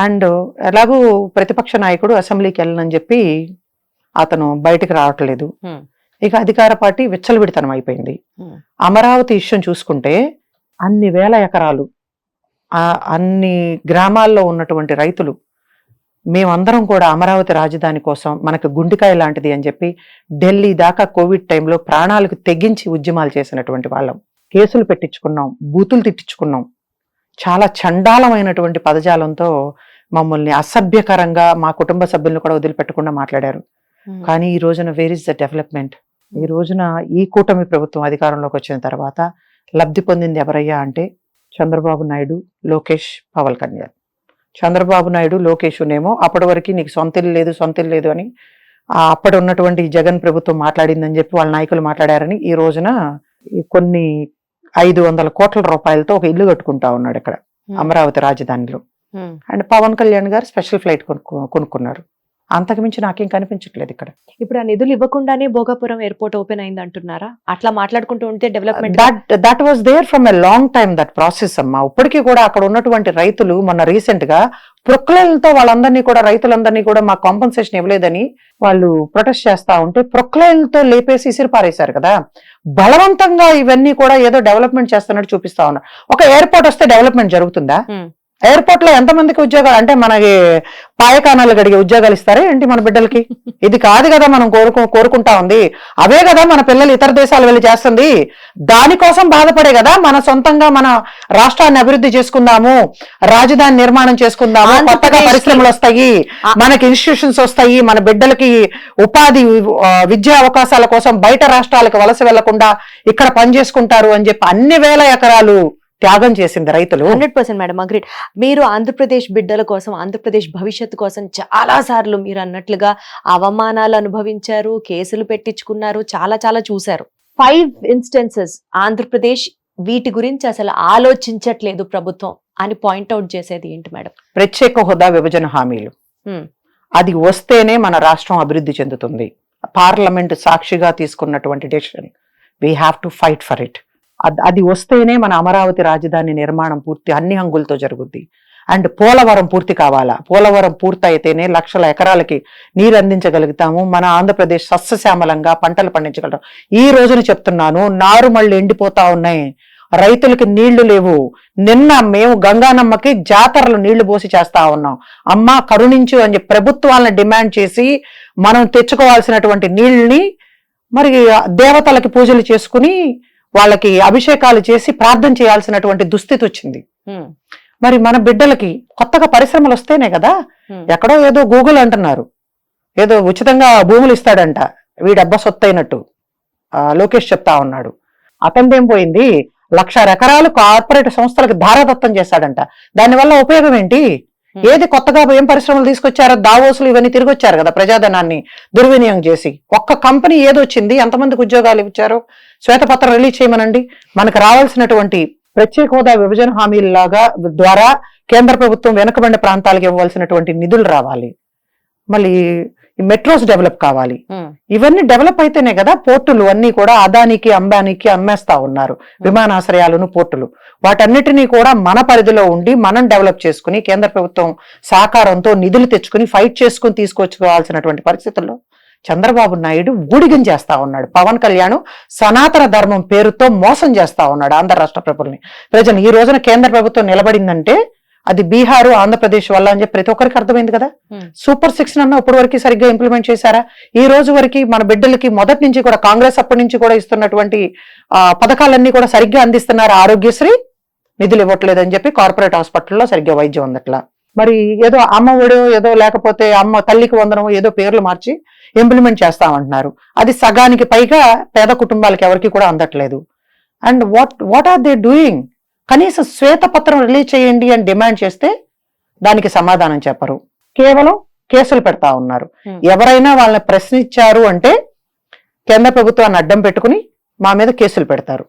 అండ్ ఎలాగూ ప్రతిపక్ష నాయకుడు అసెంబ్లీకి వెళ్ళనని చెప్పి అతను బయటకు రావట్లేదు. ఇక అధికార పార్టీ విచ్చలవిడితనం అయిపోయింది. అమరావతి ఇష్యూ చూసుకుంటే అన్ని వేల ఎకరాలు, అన్ని గ్రామాల్లో ఉన్నటువంటి రైతులు, మేమందరం కూడా అమరావతి రాజధాని కోసం మనకు గుండెకాయ లాంటిది అని చెప్పి ఢిల్లీ దాకా కోవిడ్ టైంలో ప్రాణాలకు తెగించి ఉద్యమాలు చేసినటువంటి వాళ్ళం. కేసులు పెట్టించుకున్నాం, బూతులు తిట్టించుకున్నాం, చాలా చండాలమైనటువంటి పదజాలంతో మమ్మల్ని అసభ్యకరంగా మా కుటుంబ సభ్యులను కూడా వదిలిపెట్టకుండా మాట్లాడారు. కానీ ఈ రోజున వేర్ ఇస్ ద డెవలప్మెంట్? ఈ రోజున ఈ కూటమి ప్రభుత్వం అధికారంలోకి వచ్చిన తర్వాత లబ్ధి పొందింది ఎవరయ్యా అంటే చంద్రబాబు నాయుడు, లోకేష్, పవన్ కళ్యాణ్. చంద్రబాబు నాయుడు, లోకేష్ నేమో అప్పటి వరకు నీకు సొంత ఇల్లు లేదు అని అప్పటి ఉన్నటువంటి జగన్ ప్రభుత్వం మాట్లాడిందని చెప్పి వాళ్ళ నాయకులు మాట్లాడారని ఈ రోజున కొన్ని 500 కోట్ల రూపాయలతో ఒక ఇల్లు కట్టుకుంటా ఉన్నాడు ఇక్కడ అమరావతి రాజధానిలో. అండ్ పవన్ కళ్యాణ్ గారు స్పెషల్ ఫ్లైట్ కొనుక్కున్నారు. అంతకుమించి నాకేం కనిపించట్లేదు ఇక్కడ. ఇప్పుడు ఆ నిధులు ఇవ్వకుండానే భోగాపురం ఎయిర్పోర్ట్ ఓపెన్ అయింది అంటున్నారా? అట్లా మాట్లాడుకుంటూ ఉంటే development that was there from a long time that process అమ్మా. ఇప్పటికీ కూడా అక్కడ ఉన్నటువంటి రైతులు మొన్న రీసెంట్ గా ప్రొక్లైన్లతో వాళ్ళందరినీ కూడా రైతులందరినీ కూడా మాకు కాంపన్సేషన్ ఇవ్వలేదని వాళ్ళు ప్రొటెస్ట్ చేస్తా ఉంటే ప్రొక్లైన్లతో లేపేసి ఇసిరిపారేశారు కదా. బలవంతంగా ఇవన్నీ కూడా ఏదో డెవలప్మెంట్ చేస్తున్నట్టు చూపిస్తా ఉన్నారు. ఒక ఎయిర్పోర్ట్ వస్తే డెవలప్మెంట్ జరుగుతుందా? ఎయిర్పోర్ట్ లో ఎంతమందికి ఉద్యోగాలు అంటే మనకి పాయకానాలు గడిగే ఉద్యోగాలు ఇస్తారా ఏంటి మన బిడ్డలకి? ఇది కాదు కదా మనం కోరుకుంటా ఉంది. అవే కదా మన పిల్లలు ఇతర దేశాలు వెళ్ళి చేస్తుంది. దానికోసం బాధపడే కదా మన సొంతంగా మన రాష్ట్రాన్ని అభివృద్ధి చేసుకుందాము, రాజధాని నిర్మాణం చేసుకుందాము, కొత్తగా పరిశ్రమలు వస్తాయి, మనకి ఇన్స్టిట్యూషన్స్ వస్తాయి, మన బిడ్డలకి ఉపాధి విద్యా అవకాశాల కోసం బయట రాష్ట్రాలకు వలస వెళ్లకుండా ఇక్కడ పనిచేసుకుంటారు అని చెప్పి అన్ని వేల ఎకరాలు త్యాగం చేసింది రైతులు. 100% మేడం, అగ్రీడ్. మీరు ఆంధ్రప్రదేశ్ బిడ్డల కోసం, ఆంధ్రప్రదేశ్ భవిష్యత్తు కోసం చాలా సార్లు మీరు అన్నట్లుగా అవమానాలు అనుభవించారు, కేసులు పెట్టించుకున్నారు, చాలా చాలా చూశారు. 5 ఇన్స్టెన్సెస్ ఆంధ్రప్రదేశ్ వీటి గురించి అసలు ఆలోచించట్లేదు ప్రభుత్వం అని పాయింట్అవుట్ చేసేది ఏంటి మేడం? ప్రత్యేక హోదా, విభజన హామీలు అది వస్తేనే మన రాష్ట్రం అభివృద్ధి చెందుతుంది. పార్లమెంట్ సాక్షిగా తీసుకున్నటువంటి decision, we have to fight for it. అది వస్తేనే మన అమరావతి రాజధాని నిర్మాణం పూర్తి అన్ని హంగులతో జరుగుద్ది. అండ్ పోలవరం పూర్తి కావాలా. పోలవరం పూర్తి అయితేనే లక్షల ఎకరాలకి నీరు అందించగలుగుతాము. మన ఆంధ్రప్రదేశ్ సస్యశ్యామలంగా పంటలు పండించగలుగుతాం. ఈ రోజున చెప్తున్నాను, నారుమళ్ళు ఎండిపోతా ఉన్నాయి, రైతులకి నీళ్లు లేవు. నిన్న మేము గంగానమ్మకి జాతరలు నీళ్లు పోసి చేస్తా ఉన్నాం. అమ్మ కరుణించు అని చెప్పి ప్రభుత్వాలను డిమాండ్ చేసి మనం తెచ్చుకోవాల్సినటువంటి నీళ్ళని మరి దేవతలకి పూజలు చేసుకుని వాళ్ళకి అభిషేకాలు చేసి ప్రార్థన చేయాల్సినటువంటి దుస్థితి వచ్చింది. మరి మన బిడ్డలకి కొత్తగా పరిశ్రమలు వస్తేనే కదా. ఎక్కడో ఏదో గూగుల్ అంటున్నారు ఏదో ఉచితంగా భూములు ఇస్తాడంట, వీడబ్బా సొత్తు అయినట్టు లోకేష్ చెప్తా ఉన్నాడు. అతనిదేం పోయింది, 1,00,000 ఎకరాలు కార్పొరేట్ సంస్థలకు ధారాదత్తం చేశాడంట. దానివల్ల ఉపయోగం ఏంటి? ఏది కొత్తగా ఏం పరిశ్రమలు తీసుకొచ్చారో, దావోసులు ఇవన్నీ తిరిగి వచ్చారు కదా ప్రజాధనాన్ని దుర్వినియోగం చేసి. ఒక్క కంపెనీ ఏదొచ్చింది, ఎంతమందికి ఉద్యోగాలు ఇచ్చారో శ్వేతపత్రం రిలీజ్ చేయమనండి. మనకు రావాల్సినటువంటి ప్రత్యేక హోదా, విభజన హామీలాగా ద్వారా కేంద్ర ప్రభుత్వం వెనుకబడిన ప్రాంతాలకు ఇవ్వాల్సినటువంటి నిధులు రావాలి. మళ్ళీ మెట్రోస్ డెవలప్ కావాలి. ఇవన్నీ డెవలప్ అయితేనే కదా. పోర్టులు అన్ని కూడా అదానికి అంబానీకి అమ్మేస్తా ఉన్నారు, విమానాశ్రయాలను, పోర్టులు. వాటన్నిటినీ కూడా మన పరిధిలో ఉండి మనం డెవలప్ చేసుకుని కేంద్ర ప్రభుత్వం సహకారంతో నిధులు తెచ్చుకుని ఫైట్ చేసుకుని తీసుకొచ్చుకోవాల్సినటువంటి పరిస్థితుల్లో చంద్రబాబు నాయుడు ఊడిగం చేస్తా ఉన్నాడు. పవన్ కళ్యాణ్ సనాతన ధర్మం పేరుతో మోసం చేస్తా ఉన్నాడు ఆంధ్ర రాష్ట్ర ప్రజలు. ఈ రోజున కేంద్ర ప్రభుత్వం నిలబడిందంటే అది బీహారు, ఆంధ్రప్రదేశ్ వల్ల అని చెప్పి ప్రతి ఒక్కరికి అర్థమైంది కదా. సూపర్ 6 అన్న ఇప్పటి వరకు సరిగ్గా ఇంప్లిమెంట్ చేశారా? ఈ రోజు వరకు మన బిడ్డలకి మొదటి నుంచి కూడా కాంగ్రెస్ అప్పటి నుంచి కూడా ఇస్తున్నటువంటి పథకాలన్నీ కూడా సరిగ్గా అందిస్తున్నారు. ఆరోగ్యశ్రీ నిధులు ఇవ్వట్లేదని చెప్పి కార్పొరేట్ హాస్పిటల్లో సరిగ్గా వైద్యం అందట్లా. మరి ఏదో అమ్మ ఒడి ఏదో లేకపోతే అమ్మ తల్లికి వందనం ఏదో పేర్లు మార్చి ఇంప్లిమెంట్ చేస్తామంటున్నారు. అది సగానికి పైగా పేద కుటుంబాలకి ఎవరికి కూడా అందట్లేదు. And what are they doing? కనీసం శ్వేతపత్రం రిలీజ్ చేయండి అని డిమాండ్ చేస్తే దానికి సమాధానం చెప్పరు. కేవలం కేసులు పెడతా ఉన్నారు. ఎవరైనా వాళ్ళని ప్రశ్నించారు అంటే కేంద్ర ప్రభుత్వాన్ని అడ్డం పెట్టుకుని మా మీద కేసులు పెడతారు,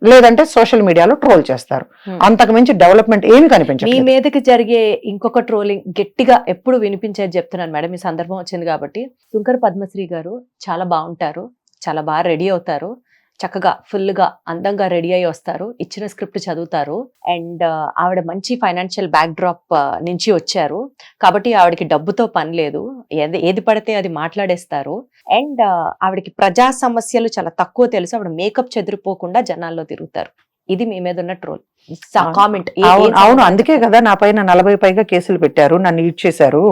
లేదంటే సోషల్ మీడియాలో ట్రోల్ చేస్తారు. అంతకు మించి డెవలప్మెంట్ ఏమి కనిపించదు. మీ మీదకి జరిగే ఇంకొక ట్రోలింగ్ గట్టిగా ఎప్పుడు వినిపించేది చెప్తున్నాను మేడం, ఈ సందర్భం వచ్చింది కాబట్టి. శుంకర పద్మశ్రీ గారు చాలా బాగుంటారు, చాలా బాగా రెడీ అవుతారు, చక్కగా ఫుల్ గా అందంగా రెడీ అయ్యి వస్తారు, ఇచ్చిన స్క్రిప్ట్ చదువుతారు. అండ్ ఆవిడ మంచి ఫైనాన్షియల్ బ్యాక్ డ్రాప్ నుంచి వచ్చారు కాబట్టి ఆవిడకి డబ్బుతో పని లేదు, ఏది పడితే అది మాట్లాడేస్తారు. అండ్ ఆవిడకి ప్రజా సమస్యలు చాలా తక్కువ తెలుసు, ఆవిడ మేకప్ చెదిరిపోకుండా జనాల్లో తిరుగుతారు. ఇది మీ మీద ఉన్న ట్రోల్. కామెంట్ అవును అందుకే కదా నా పైన 40 పైగా కేసులు పెట్టారు, నన్ను ఈడ్ చేశారు.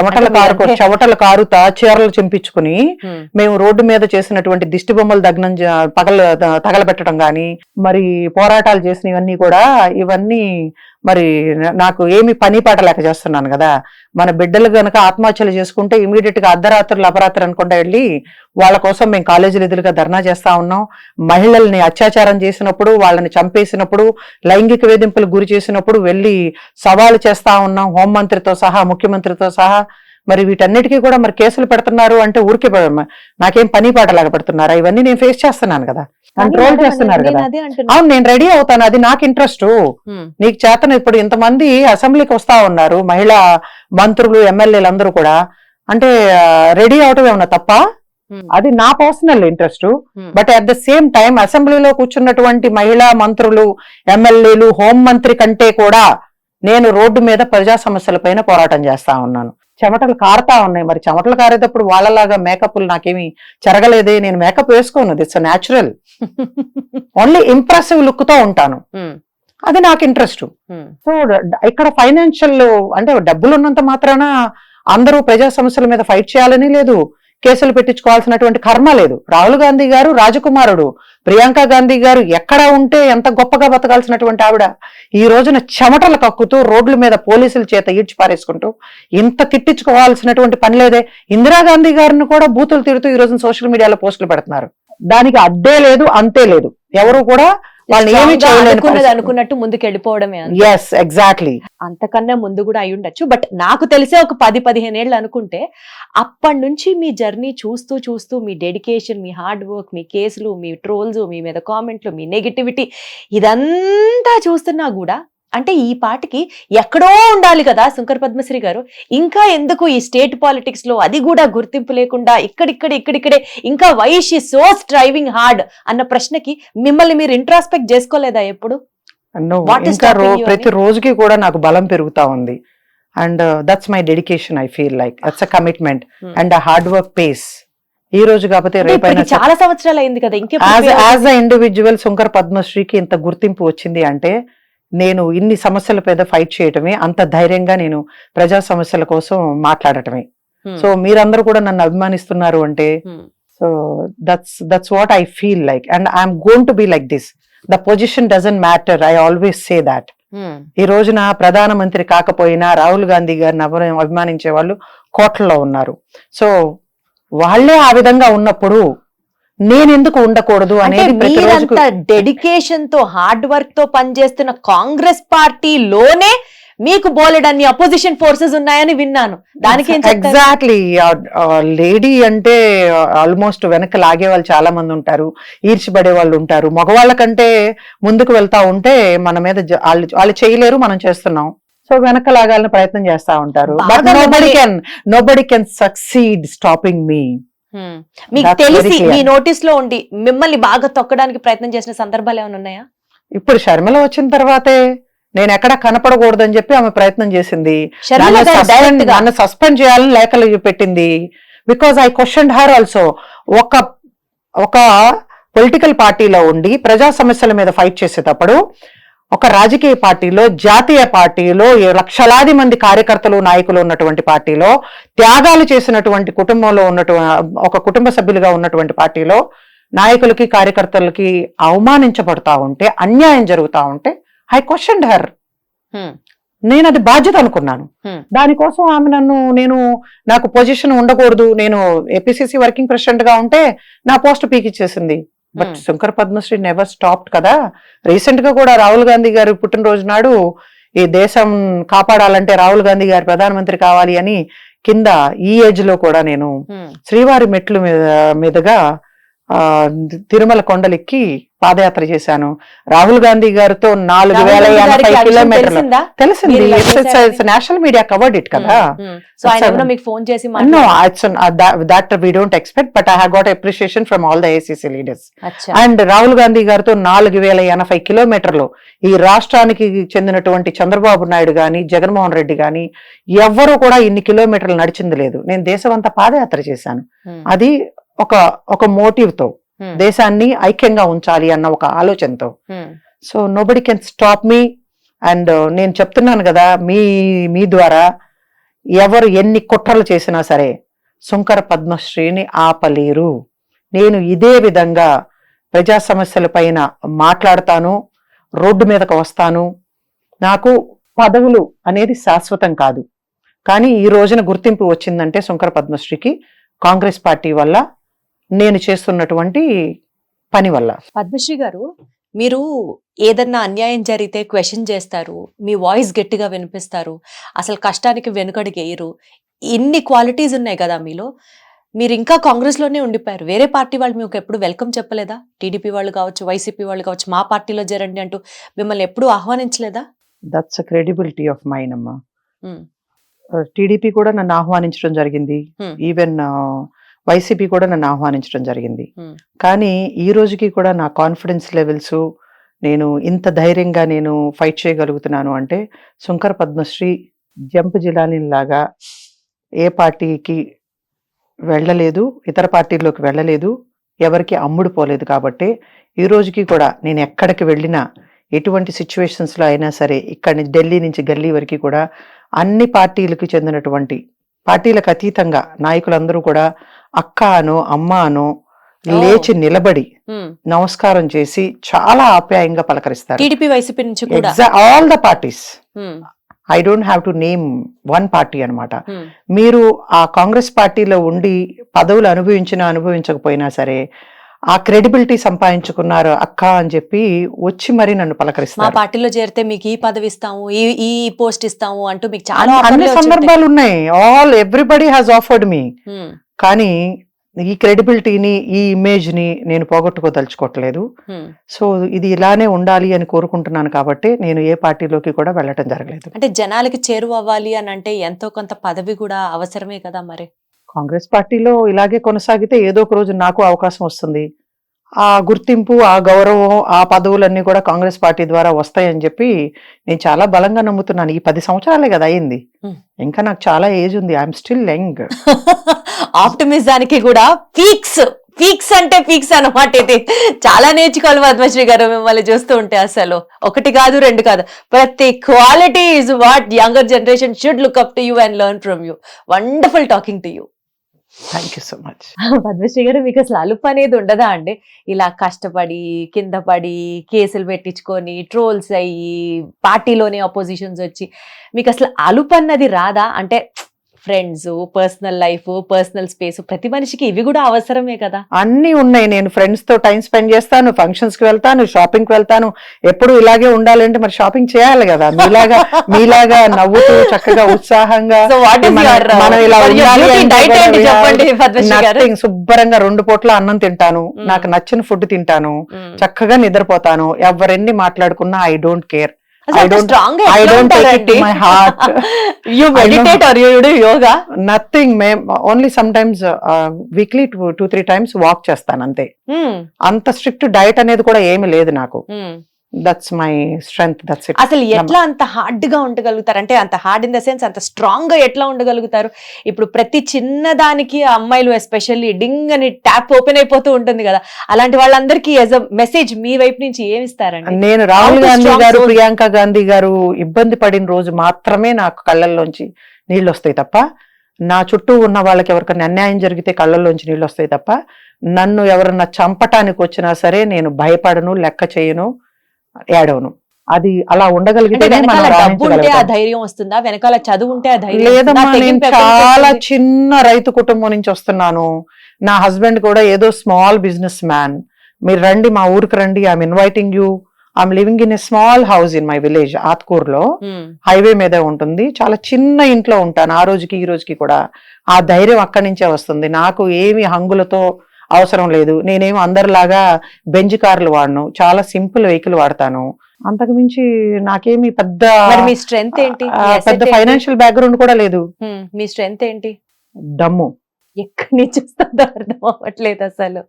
అంటే చెమటల కారుతా చీరలు చెంపించుకుని మేము రోడ్డు మీద చేసినటువంటి దిష్టి బొమ్మలు తగలబెట్టడం గాని, మరి పోరాటాలు చేసినవన్నీ కూడా ఇవన్నీ మరి నాకు ఏమి పని పాట లేక చేస్తున్నాను కదా. మన బిడ్డలు గనక ఆత్మహత్యలు చేసుకుంటే ఇమీడియట్ గా అర్ధరాత్రులు అపరాత్రులు అనుకుంటా వెళ్ళి వాళ్ళ కోసం మేము కాలేజీలు ఎదురుగా ధర్నా చేస్తా ఉన్నాం. మహిళల్ని అత్యాచారం చేసినప్పుడు, వాళ్ళని చంపేసినప్పుడు, లైంగిక వేధింపులకు గురి చేసినప్పుడు వెళ్ళి సవాలు చేస్తా ఉన్నాం, హోంమంత్రితో సహా ముఖ్యమంత్రితో సహా. మరి వీటన్నిటికీ కూడా మరి కేసులు పెడుతున్నారు అంటే ఊరికే నాకేం పని పాట లాగా పెడుతున్నారా? ఇవన్నీ నేను ఫేస్ చేస్తున్నాను కదా, కంట్రోల్ చేస్తున్నారు కదా. అవును నేను రెడీ అవుతాను, అది నాకు ఇంట్రెస్ట్. నీకు చేతను ఇప్పుడు ఇంతమంది అసెంబ్లీకి వస్తా ఉన్నారు మహిళా మంత్రులు ఎమ్మెల్యేలు అందరూ కూడా, అంటే రెడీ అవటం ఏమన్నా తప్ప? అది నా personal interest. But at the same time అసెంబ్లీలో కూర్చున్నటువంటి మహిళా మంత్రులు ఎమ్మెల్యేలు హోంమంత్రి కంటే కూడా నేను రోడ్డు మీద ప్రజా సమస్యల పైన పోరాటం చేస్తా ఉన్నాను. చెమటలు కారుతా ఉన్నాయి. మరి చెమటలు కారేటప్పుడు వాళ్ళలాగా మేకప్లు నాకేమి చెరగలేదే, నేను మేకప్ వేసుకోను, it's natural. Only impressive look తో ఉంటాను, అది నాకు ఇంట్రెస్ట్. సో ఇక్కడ ఫైనాన్షియల్ అంటే డబ్బులు ఉన్నంత మాత్రాన అందరూ ప్రజా సమస్యల మీద ఫైట్ చేయాలని లేదు, కేసులు పెట్టించుకోవాల్సినటువంటి కర్మ లేదు. రాహుల్ గాంధీ గారు రాజకుమారుడు, ప్రియాంక గాంధీ గారు ఎక్కడ ఉంటే ఎంత గొప్పగా బతకాల్సినటువంటి ఆవిడ ఈ రోజున చెమటలు కక్కుతూ రోడ్ల మీద పోలీసుల చేత ఈడ్చి పారేసుకుంటూ ఇంత తిట్టించుకోవాల్సినటువంటి పని లేదే. ఇందిరాగాంధీ గారిని కూడా బూతులు తిడుతూ ఈ రోజున సోషల్ మీడియాలో పోస్టులు పెడుతున్నారు. దానికి అడ్డే లేదు అంతే లేదు, ఎవరు కూడా వాళ్ళు ఏమి చేయలేదు అనుకున్నట్టు ముందుకు వెళ్ళిపోవడమే. Yes exactly. అంతకన్నా ముందు కూడా అయి ఉండొచ్చు. బట్ నాకు తెలిసే ఒక 10-15 ఏళ్ళు అనుకుంటే అప్పటి నుంచి మీ జర్నీ చూస్తూ చూస్తూ మీ డెడికేషన్, మీ హార్డ్ వర్క్, మీ కేసులు, మీ ట్రోల్స్, మీ మీద కామెంట్లు, మీ నెగిటివిటీ ఇదంతా చూస్తున్నా కూడా అంటే ఈ పాటికి ఎక్కడో ఉండాలి కదా శంకర్ పద్మశ్రీ గారు, ఇంకా ఎందుకు ఈ స్టేట్ పాలిటిక్స్ లో అది కూడా గుర్తింపు లేకుండా ఇక్కడిక్కడే ఇంకా why she so striving hard అన్న ప్రశ్నకి మిమ్మల్ని మీరు ఇంట్రాస్పెక్ట్ చేసుకోలేదా ఎప్పుడు? ప్రతి రోజుకి కూడా నాకు బలం పెరుగుతా ఉంది. And that's my dedication. I feel like it's a commitment and a hard work pays. ఈ రోజు కాకపోతే రేపైనా చాలా సంవత్సరాలు అయింది కదా. యాజ్ అ ఇండివిజువల్ శంకర్ పద్మశ్రీకి ఇంత గుర్తింపు వచ్చింది అంటే నేను ఇన్ని సమస్యల మీద ఫైట్ చేయటమే, అంత ధైర్యంగా నేను ప్రజా సమస్యల కోసం మాట్లాడటమే. సో మీరందరూ కూడా నన్ను అభిమానిస్తున్నారు అంటే so that's what I feel like. And I'm going to be like this. The position doesn't matter, I always say that. ఈ రోజున ప్రధానమంత్రి కాకపోయినా రాహుల్ గాంధీ గారిని అభిమానించే వాళ్ళు కోట్లలో ఉన్నారు. సో వాళ్లే ఆ విధంగా ఉన్నప్పుడు నేనెందుకు ఉండకూడదు అనేది మీరంతా డెడికేషన్ తో హార్డ్ వర్క్ తో పనిచేస్తున్న కాంగ్రెస్ పార్టీలోనే మీకు బోలెడన్ని అపోజిషన్ ఫోర్సెస్ ఉన్నాయని విన్నాను. దానికి ఎగ్జాక్ట్లీ. లేడీ అంటే ఆల్మోస్ట్ వెనక లాగే వాళ్ళు చాలా మంది ఉంటారు, ఈర్చిపడే వాళ్ళు ఉంటారు. మగవాళ్ళ కంటే ముందుకు వెళ్తా ఉంటే మన మీద వాళ్ళు చేయలేరు, మనం చేస్తున్నాం. సో వెనక లాగాలని ప్రయత్నం చేస్తా ఉంటారు. But nobody can succeed stopping మీ. మీకు తెలిసి మీ నోటీస్ లో ఉండి మిమ్మల్ని బాగా తొక్కడానికి ప్రయత్నం చేసిన సందర్భాలు ఏమైనా ఉన్నాయా? ఇప్పుడు షర్మిల వచ్చిన తర్వాతే నేను ఎక్కడ కనపడకూడదని చెప్పి ఆమె ప్రయత్నం చేసింది, నన్ను సస్పెండ్ చేయాలని లేఖలు పెట్టింది. Because I questioned her also. ఒక పొలిటికల్ పార్టీలో ఉండి ప్రజా సమస్యల మీద ఫైట్ చేసేటప్పుడు, ఒక రాజకీయ పార్టీలో, జాతీయ పార్టీలో, లక్షలాది మంది కార్యకర్తలు నాయకులు ఉన్నటువంటి పార్టీలో, త్యాగాలు చేసినటువంటి కుటుంబంలో ఒక కుటుంబ సభ్యులుగా ఉన్నటువంటి పార్టీలో నాయకులకి కార్యకర్తలకి అవమానించబడతా ఉంటే, అన్యాయం జరుగుతా ఉంటే ఐ క్వశ్చన్డ్ హర్. నేను అది బాధ్యత అనుకున్నాను. దానికోసం ఆమె నాకు పొజిషన్ ఉండకూడదు, నేను ఏపీసీసీ వర్కింగ్ ప్రెసిడెంట్ గా ఉంటే నా పోస్ట్ పీకిచ్చేసింది. But Shankar Padmashri never stopped కదా. రీసెంట్ గా కూడా రాహుల్ గాంధీ గారి పుట్టినరోజు నాడు ఈ దేశం కాపాడాలంటే రాహుల్ గాంధీ గారు ప్రధానమంత్రి కావాలి అని కింద ఈ ఏజ్ లో కూడా నేను శ్రీవారి మెట్లు మీదుగా తిరుమల కొండలెక్కి పాదయాత్ర చేశాను. రాహుల్ గాంధీ గారితో 4080 కిలోమీటర్లు. తెలిసింది, నేషనల్ మీడియా కవర్డ్ ఇట్ కదా. That we don't expect, but I have got appreciation from all the ACC leaders. And Rahul Gandhi గారితో 4080 కిలోమీటర్లు ఈ రాష్ట్రానికి చెందినటువంటి చంద్రబాబు నాయుడు గాని, జగన్మోహన్ రెడ్డి గాని ఎవ్వరూ కూడా ఇన్ని కిలోమీటర్లు నడిచింది లేదు. నేను దేశం అంతా పాదయాత్ర చేశాను. అది ఒక మోటివ్ తో, దేశాన్ని ఐక్యంగా ఉంచాలి అన్న ఒక ఆలోచనతో. So nobody can stop me. And నేను చెప్తున్నాను కదా మీ ద్వారా ఎవరు ఎన్ని కుట్రలు చేసినా సరే శుంకర పద్మశ్రీని ఆపలేరు. నేను ఇదే విధంగా ప్రజా సమస్యల పైన మాట్లాడతాను, రోడ్డు మీదకు వస్తాను. నాకు పదవులు అనేది శాశ్వతం కాదు, కానీ ఈ రోజున గుర్తింపు వచ్చిందంటే శుంకర పద్మశ్రీకి కాంగ్రెస్ పార్టీ వల్ల, నేను చేస్తున్నటువంటి పని వల్ల. పద్మశ్రీ గారు, మీరు ఏదన్నా అన్యాయం జరిగితే క్వశ్చన్ చేస్తారు, మీ వాయిస్ గట్టిగా వినిపిస్తారు, అసలు కష్టానికి వెనుకడిగేయరు. ఇన్ని క్వాలిటీస్ ఉన్నాయి కదా మీలో. మీరు ఇంకా కాంగ్రెస్ లోనే ఉండిపోయారు. వేరే పార్టీ వాళ్ళు మీకు ఎప్పుడు వెల్కమ్ చెప్పలేదా? టీడీపీ వాళ్ళు కావచ్చు, వైసీపీ వాళ్ళు కావచ్చు, మా పార్టీలో చేరండి అంటూ మిమ్మల్ని ఎప్పుడు ఆహ్వానించలేదా? That's a credibility of mine అమ్మా. టీడీపీ కూడా నన్ను ఆహ్వానించడం జరిగింది, ఈవెన్ వైసీపీ కూడా నన్ను ఆహ్వానించడం జరిగింది. కానీ ఈ రోజుకి కూడా నా కాన్ఫిడెన్స్ లెవెల్స్, నేను ఇంత ధైర్యంగా నేను ఫైట్ చేయగలుగుతున్నాను అంటే శుంకర పద్మశ్రీ జంప్ జిలానీ లాగా ఏ పార్టీకి వెళ్ళలేదు, ఇతర పార్టీల్లోకి వెళ్ళలేదు, ఎవరికి అమ్ముడు పోలేదు. కాబట్టి ఈ రోజుకి కూడా నేను ఎక్కడికి వెళ్ళినా, ఎటువంటి సిచ్యువేషన్స్లో అయినా సరే, ఇక్కడి నుంచి ఢిల్లీ నుంచి గల్లీ వరకు కూడా అన్ని పార్టీలకు చెందినటువంటి, పార్టీలకు అతీతంగా నాయకులందరూ కూడా అక్క అనో అమ్మ అనో లేచి నిలబడి నమస్కారం చేసి చాలా ఆప్యాయంగా పలకరిస్తారు. టీడీపీ వైసీపీ నుంచి కూడా all the parties. I don't have to name one party అనమాట. మీరు ఆ కాంగ్రెస్ పార్టీలో ఉండి పదవులు అనుభవించకపోయినా సరే ఆ క్రెడిబిలిటీ సంపాదించుకున్నారు అక్క అని చెప్పి వచ్చి మరి నన్ను పలకరిస్తారు. మా పార్టీలో చేరితే మీకు ఈ పదవి ఇస్తాము, ఈ పోస్ట్ ఇస్తాము అంటూ మీకు చాలా అన్ని సందర్భాలు ఉన్నాయి. Everybody has offered me. కానీ ఈ క్రెడిబిలిటీని, ఈ ఇమేజ్ ని నేను పోగొట్టుకోదలుచుకోవట్లేదు. సో ఇది ఇలానే ఉండాలి అని కోరుకుంటున్నాను. కాబట్టి నేను ఏ పార్టీలోకి కూడా వెళ్ళటం జరగలేదు. అంటే జనాలకి చేరువవ్వాలి అని అంటే ఎంతో కొంత పదవి కూడా అవసరమే కదా. మరి కాంగ్రెస్ పార్టీలో ఇలాగే కొనసాగితే ఏదో ఒక రోజు నాకు అవకాశం వస్తుంది. ఆ గుర్తింపు, ఆ గౌరవం, ఆ పదవులన్నీ కూడా కాంగ్రెస్ పార్టీ ద్వారా వస్తాయని చెప్పి నేను చాలా బలంగా నమ్ముతున్నాను. ఈ 10 సంవత్సరాలే కదా అయింది, ఇంకా నాకు చాలా ఏజ్ ఉంది. I'm still young. ఆప్టిమిజానికి కూడా పీక్స్ అంటే పీక్స్ అన్నమాట. ఇది చాలా నేర్చుకోవాలి పద్మశ్రీ గారు మిమ్మల్ని చూస్తూ ఉంటే. అసలు ఒకటి కాదు, రెండు కాదు, ప్రతి quality is what younger generation should look up to you and learn from you. Wonderful talking to you. Thank you so much. Padmashri గారు, మీకు అసలు అలుపు అనేది ఉండదా అండి? ఇలా కష్టపడి కింద పడి కేసులు పెట్టించుకొని ట్రోల్స్ అయ్యి పార్టీలోనే అపోజిషన్స్ వచ్చి మీకు అసలు అలుపు అన్నది రాదా? అంటే friends, personal life, personal space, ప్రతి మనిషికి ఇవి కూడా అవసరమే కదా. అన్ని ఉన్నాయి. నేను ఫ్రెండ్స్ తో టైం స్పెండ్ చేస్తాను, ఫంక్షన్స్ కి వెళ్తాను, షాపింగ్ కి వెళ్తాను. ఎప్పుడు ఇలాగే ఉండాలంటే మరి షాపింగ్ చేయాలి కదా. మీలాగా నవ్వుతూ చక్కగా ఉత్సాహంగా మనం ఇలా ఉండాలి. శుభ్రంగా 2 పూట్ల అన్నం తింటాను, నాకు నచ్చిన ఫుడ్ తింటాను, చక్కగా నిద్రపోతాను. ఎవరెన్ని మాట్లాడుకున్నా I don't care. I don't take it to my heart. You meditate or you do yoga? Nothing. Only sometimes weekly 2-3 times walk చేస్తాను అంతే. అంత స్ట్రిక్ట్ డైట్ అనేది కూడా ఏమీ లేదు నాకు. That's my strength, that's it. అసలు ఎట్లా అంత హార్డ్ గా ఉండగలుగుతారు? అంటే అంత హార్డ్ ఇన్ ద సెన్స్ అంత స్ట్రాంగ్ గా ఎట్లా ఉండగలుగుతారు? ఇప్పుడు ప్రతి చిన్నదానికి అమ్మాయిలు ఎస్పెషల్లీ డింగ్ అని ట్యాప్ ఓపెన్ అయిపోతూ ఉంటుంది కదా. అలాంటి వాళ్ళందరికీ యాజ్ అ మెసేజ్ మీ వైపు నుంచి ఏమిస్తారండి? నేను రాహుల్ గాంధీ గారు, ప్రియాంక గాంధీ గారు ఇబ్బంది పడిన రోజు మాత్రమే నాకు కళ్ళల్లోంచి నీళ్ళు వస్తాయి తప్ప, నా చుట్టూ ఉన్న వాళ్ళకి ఎవరికైనా అన్యాయం జరిగితే కళ్ళల్లోంచి నీళ్ళు వస్తాయి తప్ప, నన్ను ఎవరన్నా చంపటానికి వచ్చినా సరే నేను భయపడను, లెక్క చేయను, ఏడవను. అది అలా ఉండగలిగితే ధైర్యం వస్తుందా? వెనకాల చదువు ఉంటే ఆ ధైర్యం లేదమ్మా. నేను చాలా చిన్న రైతు కుటుంబం నుంచి వస్తున్నాను. నా హస్బెండ్ కూడా ఏదో స్మాల్ బిజినెస్ మ్యాన్. మీరు రండి, మా ఊరికి రండి, I'm inviting you. I'm living in a small house in my village, ఆత్కూర్లో, హైవే మీద ఉంటుంది. చాలా చిన్న ఇంట్లో ఉంటాను. ఆ రోజుకి ఈ రోజుకి కూడా ఆ ధైర్యం అక్కడి నుంచే వస్తుంది. నాకు ఏమి హంగులతో అవసరం లేదు. నేనేమో అందరిలాగా బెంజ్ కార్లు వాడను, చాలా సింపుల్ వెహికల్ వాడతాను. అంతకు మించి నాకేమి పెద్ద స్ట్రెంగ్త్ ఏంటి? పెద్ద ఫైనాన్షియల్ బ్యాక్గ్రౌండ్ కూడా లేదు. మీ స్ట్రెంగ్త్ ఏంటి? దమ్ము. ఎక్కడి నుంచి వస్తుందో అర్థం అవ్వట్లేదు అసలు.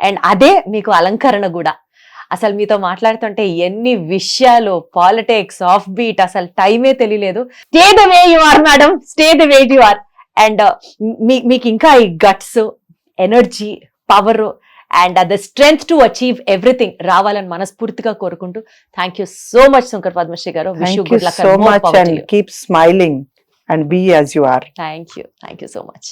అండ్ అదే మీకు అలంకరణ కూడా. అసలు మీతో మాట్లాడుతుంటే ఎన్ని విషయాలు, పాలిటిక్స్, ఆఫ్ బీట్, అసలు టైమే తెలియలేదు. Stay the way you are madam, stay the way you are. And మీకు ఇంకా ఈ guts, energy, power and the strength to achieve everything రావాలని మనస్ఫూర్తిగా కోరుకుంటూ thank you so much Shankar Padmashri garu. Wish you Thank you good luck so much and keep smiling and be as you are. Thank you so much.